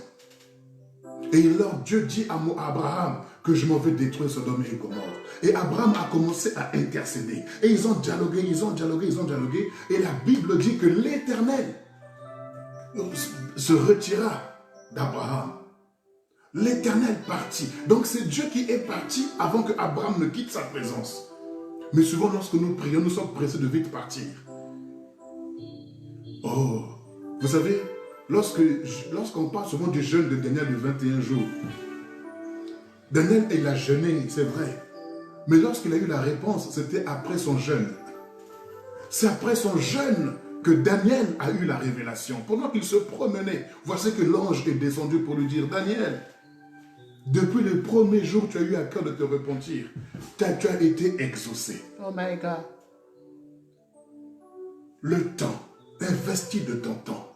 Speaker 2: Et alors Dieu dit à Abraham que je m'en vais détruire Sodome et Gomorrhe. Et Abraham a commencé à intercéder. Et ils ont dialogué. Et la Bible dit que l'Éternel se retira d'Abraham. L'Éternel partit. Donc c'est Dieu qui est parti avant que Abraham ne quitte sa présence. Mais souvent lorsque nous prions, nous sommes pressés de vite partir. Oh, vous savez, lorsqu'on parle souvent du jeûne de Daniel de 21 jours, Daniel, il a jeûné, c'est vrai. Mais lorsqu'il a eu la réponse, c'était après son jeûne. C'est après son jeûne que Daniel a eu la révélation. Pendant qu'il se promenait, voici que l'ange est descendu pour lui dire, Daniel, depuis le premier jour, tu as eu à cœur de te repentir. Tu as été exaucé.
Speaker 1: Oh my God.
Speaker 2: Le temps. Investis de ton temps.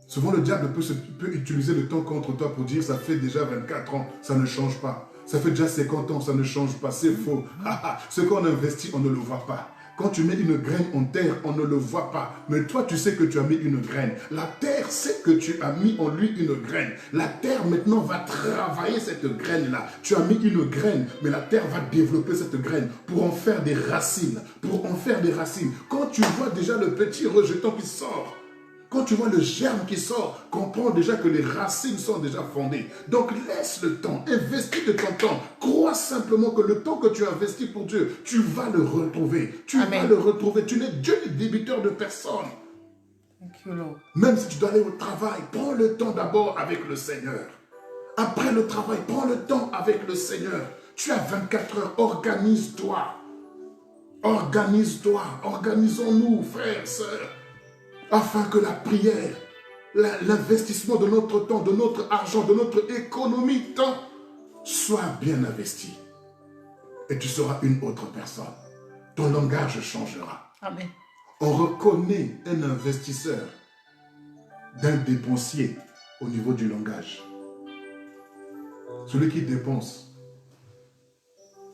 Speaker 2: Souvent, le diable peut utiliser le temps contre toi pour dire, ça fait déjà 24 ans, ça ne change pas. Ça fait déjà 50 ans, ça ne change pas. C'est faux. Ce qu'on investit, on ne le voit pas. Quand tu mets une graine en terre, on ne le voit pas. Mais toi, tu sais que tu as mis une graine. La terre sait que tu as mis en lui une graine. La terre, maintenant, va travailler cette graine-là. Tu as mis une graine, mais la terre va développer cette graine pour en faire des racines. Pour en faire des racines. Quand tu vois déjà le petit rejeton qui sort, quand tu vois le germe qui sort, comprends déjà que les racines sont déjà fondées. Donc laisse le temps, investis de ton temps. Crois simplement que le temps que tu investis pour Dieu, tu vas le retrouver. Tu vas le retrouver. Tu n'es Dieu ni débiteur de personne. Même si tu dois aller au travail, prends le temps d'abord avec le Seigneur. Après le travail, prends le temps avec le Seigneur. Tu as 24 heures, organise-toi. Organise-toi. Organisons-nous, frères, sœurs. Afin que la prière, l'investissement de notre temps, de notre argent, de notre économie, temps, soit bien investi. Et tu seras une autre personne. Ton langage changera.
Speaker 1: Amen.
Speaker 2: On reconnaît un investisseur d'un dépensier au niveau du langage. Celui qui dépense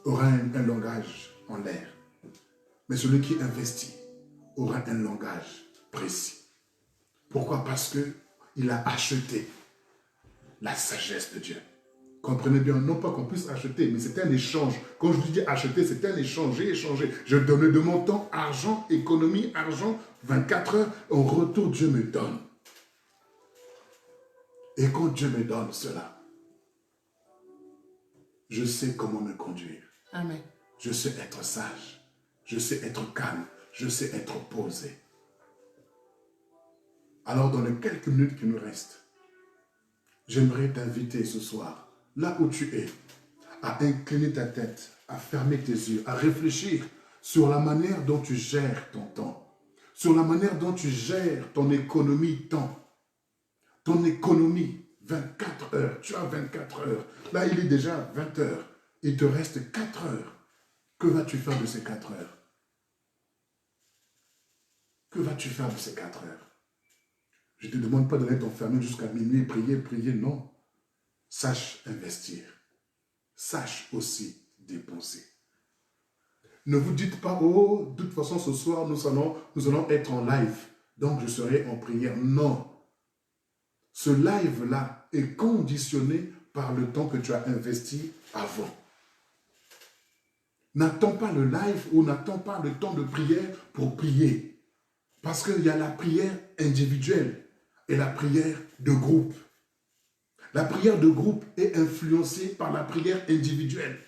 Speaker 2: aura un langage en l'air. Mais celui qui investit aura un langage précis. Pourquoi? Parce qu'il a acheté la sagesse de Dieu. Comprenez bien, non pas qu'on puisse acheter, mais c'est un échange. Quand je dis acheter, c'est un échange. J'ai échangé. Je donne de mon temps, argent, économie, argent, 24 heures. En retour, Dieu me donne. Et quand Dieu me donne cela, je sais comment me conduire.
Speaker 1: Amen.
Speaker 2: Je sais être sage. Je sais être calme. Je sais être posé. Alors, dans les quelques minutes qui nous restent, j'aimerais t'inviter ce soir, là où tu es, à incliner ta tête, à fermer tes yeux, à réfléchir sur la manière dont tu gères ton temps, sur la manière dont tu gères ton économie temps. Ton économie, 24 heures, tu as 24 heures. Là, il est déjà 20 heures. Il te reste 4 heures. Que vas-tu faire de ces 4 heures? Que vas-tu faire de ces 4 heures? Je ne te demande pas d'aller t'enfermer jusqu'à minuit, prier, non. Sache investir. Sache aussi dépenser. Ne vous dites pas, oh, de toute façon, ce soir, nous allons être en live, donc je serai en prière. Non. Ce live-là est conditionné par le temps que tu as investi avant. N'attends pas le live ou n'attends pas le temps de prière pour prier. Parce qu'il y a la prière individuelle et la prière de groupe. La prière de groupe est influencée par la prière individuelle.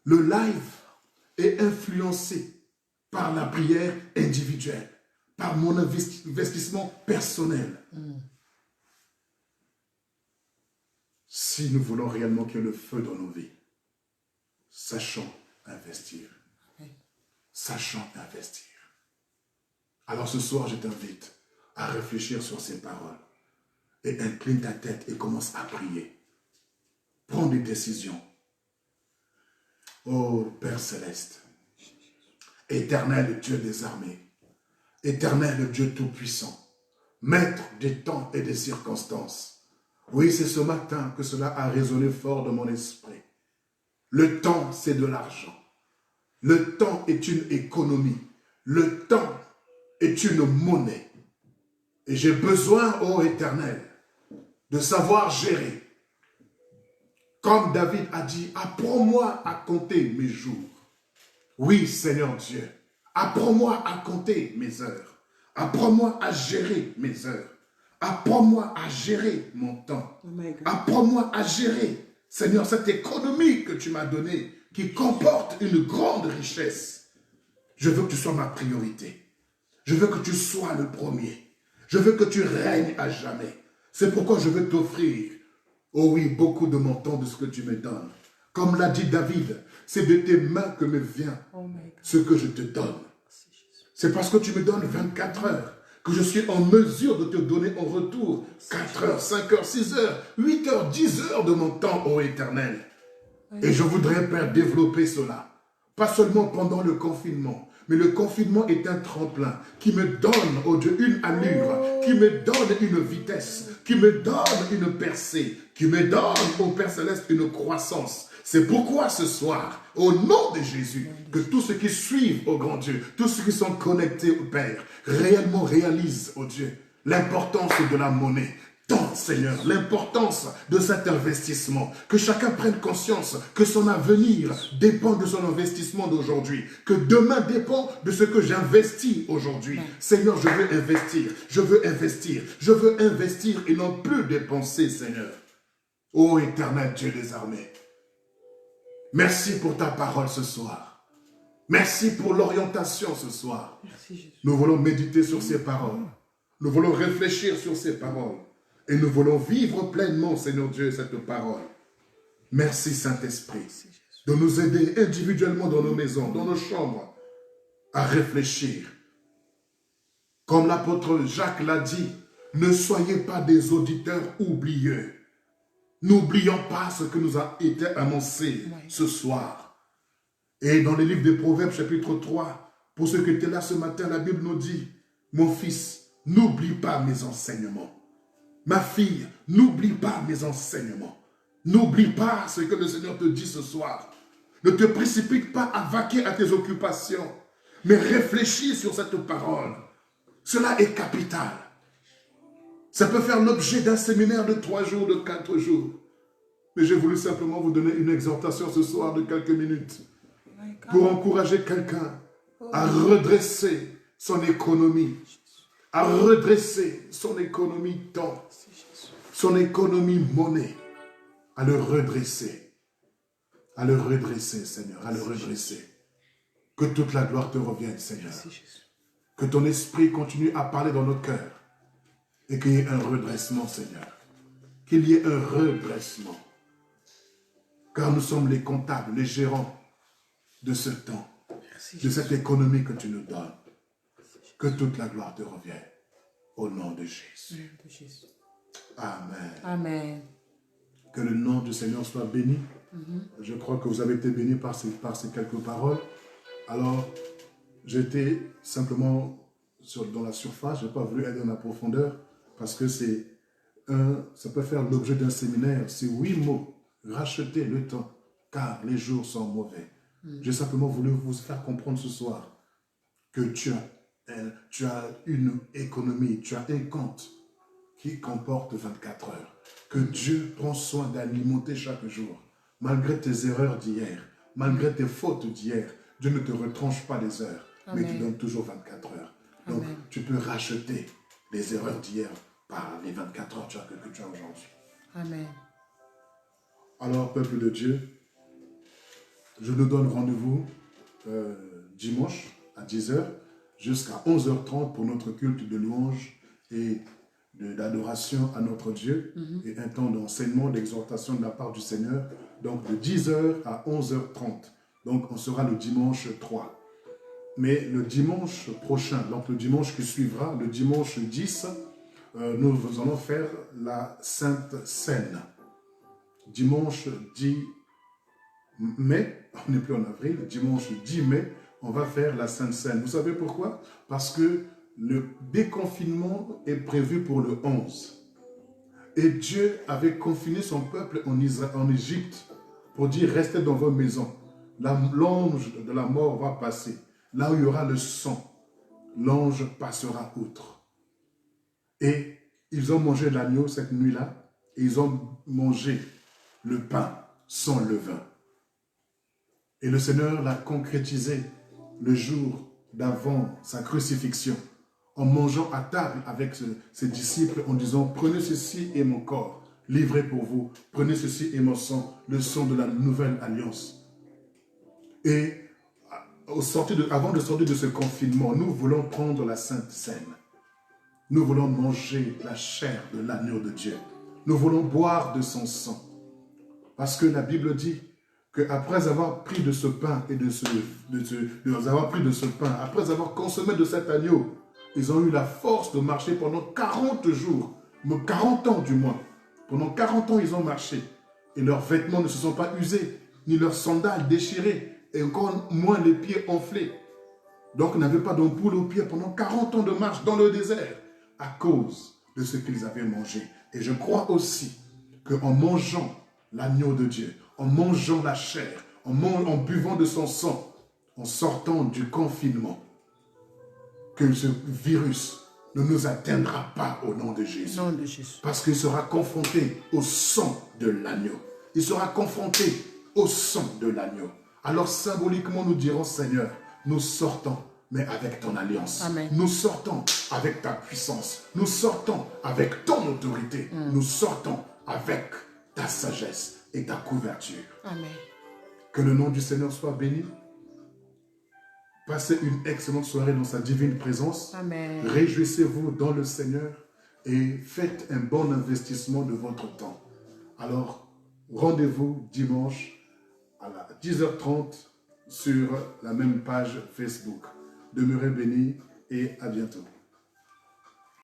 Speaker 2: Le live est influencé par la prière individuelle, par mon investissement personnel. Si nous voulons réellement qu'il y ait le feu dans nos vies, sachons investir. Sachons investir. Alors ce soir, je t'invite à réfléchir sur ces paroles et incline ta tête et commence à prier. Prends des décisions. Oh Père Céleste, éternel Dieu des armées, éternel Dieu tout-puissant, maître des temps et des circonstances. Oui, c'est ce matin que cela a résonné fort dans mon esprit. Le temps, c'est de l'argent. Le temps est une économie. Le temps est une monnaie. Et j'ai besoin, ô Éternel, de savoir gérer. Comme David a dit, apprends-moi à compter mes jours. Oui, Seigneur Dieu, apprends-moi à compter mes heures. Apprends-moi à gérer mes heures. Apprends-moi à gérer mon temps. Apprends-moi à gérer, Seigneur, cette économie que tu m'as donnée, qui comporte une grande richesse. Je veux que tu sois ma priorité. Je veux que tu sois le premier. Je veux que tu règnes à jamais. C'est pourquoi je veux t'offrir, oh oui, beaucoup de mon temps de ce que tu me donnes. Comme l'a dit David, c'est de tes mains que me vient ce que je te donne. C'est parce que tu me donnes 24 heures que je suis en mesure de te donner en retour 4 heures, 5 heures, 6 heures, 8 heures, 10 heures de mon temps, ô Éternel. Et je voudrais, Père, développer cela. Pas seulement pendant le confinement, Mais le confinement est un tremplin qui me donne, oh Dieu, une allure, qui me donne une vitesse, qui me donne une percée, qui me donne, au Père Céleste, une croissance. C'est pourquoi ce soir, au nom de Jésus, que tous ceux qui suivent, oh grand Dieu, tous ceux qui sont connectés au Père, réellement réalisent, oh Dieu, l'importance de la monnaie. Tant, Seigneur, l'importance de cet investissement, que chacun prenne conscience que son avenir dépend de son investissement d'aujourd'hui, que demain dépend de ce que j'investis aujourd'hui. Seigneur, je veux investir, je veux investir, je veux investir et non plus dépenser, Seigneur. Ô éternel Dieu des armées, merci pour ta parole ce soir. Merci pour l'orientation ce soir.
Speaker 1: Merci, Jésus.
Speaker 2: Nous voulons méditer sur ces paroles. Nous voulons réfléchir sur ces paroles. Et nous voulons vivre pleinement, Seigneur Dieu, cette parole. Merci, Saint-Esprit, de nous aider individuellement dans nos maisons, dans nos chambres, à réfléchir. Comme l'apôtre Jacques l'a dit, ne soyez pas des auditeurs oublieux. N'oublions pas ce que nous a été annoncé ce soir. Et dans les livres des Proverbes, chapitre 3, pour ceux qui étaient là ce matin, la Bible nous dit, mon fils, n'oublie pas mes enseignements. Ma fille, n'oublie pas mes enseignements. N'oublie pas ce que le Seigneur te dit ce soir. Ne te précipite pas à vaquer à tes occupations, mais réfléchis sur cette parole. Cela est capital. Ça peut faire l'objet d'un séminaire de 3 jours, de 4 jours. Mais j'ai voulu simplement vous donner une exhortation ce soir de quelques minutes pour encourager quelqu'un à redresser son économie, à redresser son économie temps, son économie monnaie, à le redresser, Seigneur, à le redresser. Que toute la gloire te revienne, Seigneur. Que ton esprit continue à parler dans nos cœurs et qu'il y ait un redressement, Seigneur. Qu'il y ait un redressement. Car nous sommes les comptables, les gérants de ce temps, de cette économie que tu nous donnes. Que toute la gloire te revienne. Au nom de Jésus. Amen.
Speaker 3: Amen.
Speaker 2: Que le nom du Seigneur soit béni. Je crois que vous avez été bénis par ces quelques paroles. Alors, j'étais simplement dans la surface. Je n'ai pas voulu aller en la profondeur parce que ça peut faire l'objet d'un séminaire. C'est 8 mots. Racheter le temps, car les jours sont mauvais. J'ai simplement voulu vous faire comprendre ce soir que tu as une économie, tu as un compte qui comporte 24 heures. Que Dieu prend soin d'alimenter chaque jour. Malgré tes erreurs d'hier, malgré tes fautes d'hier, Dieu ne te retranche pas les heures, mais tu donnes toujours 24 heures. Donc, tu peux racheter les erreurs d'hier par les 24 heures que tu as aujourd'hui.
Speaker 3: Amen.
Speaker 2: Alors, peuple de Dieu, je nous donne rendez-vous dimanche à 10h jusqu'à 11h30 pour notre culte de louange et d'adoration à notre Dieu et un temps d'enseignement, d'exhortation de la part du Seigneur. Donc, de 10h à 11h30. Donc, on sera le dimanche 3. Mais le dimanche prochain, donc le dimanche qui suivra, le dimanche 10, nous allons faire la Sainte Seine. Dimanche 10 mai, on n'est plus en avril, dimanche 10 mai, on va faire la Sainte Seine. Vous savez pourquoi? Parce que le déconfinement est prévu pour le 11. Et Dieu avait confiné son peuple en Égypte pour dire restez dans vos maisons. L'ange de la mort va passer. Là où il y aura le sang, l'ange passera outre. Et ils ont mangé l'agneau cette nuit-là, et ils ont mangé le pain sans levain. Et le Seigneur l'a concrétisé le jour d'avant sa crucifixion, en mangeant à table avec ses disciples, en disant « Prenez ceci et mon corps, livré pour vous. Prenez ceci et mon sang, le sang de la nouvelle alliance. » Et avant de sortir de ce confinement, nous voulons prendre la Sainte Seine. Nous voulons manger la chair de l'agneau de Dieu. Nous voulons boire de son sang. Parce que la Bible dit qu'après avoir pris de ce pain après avoir consommé de cet agneau, ils ont eu la force de marcher pendant 40 jours, 40 ans du moins. Pendant 40 ans, ils ont marché. Et leurs vêtements ne se sont pas usés, ni leurs sandales déchirées, et encore moins les pieds enflés. Donc, n'avaient pas d'ampoule aux pieds pendant 40 ans de marche dans le désert à cause de ce qu'ils avaient mangé. Et je crois aussi qu'en mangeant l'agneau de Dieu, en mangeant la chair, en buvant de son sang, en sortant du confinement, que ce virus ne nous atteindra pas au nom de Jésus.
Speaker 1: Nom de Jésus.
Speaker 2: Parce qu'il sera confronté au sang de l'agneau. Il sera confronté au sang de l'agneau. Alors symboliquement, nous dirons, Seigneur, nous sortons, mais avec ton alliance.
Speaker 1: Amen.
Speaker 2: Nous sortons avec ta puissance. Nous sortons avec ton autorité. Nous sortons avec ta sagesse et ta couverture.
Speaker 1: Amen.
Speaker 2: Que le nom du Seigneur soit béni. Passez une excellente soirée dans sa divine présence.
Speaker 1: Amen.
Speaker 2: Réjouissez-vous dans le Seigneur et faites un bon investissement de votre temps. Alors, rendez-vous dimanche à 10h30 sur la même page Facebook. Demeurez bénis et à bientôt.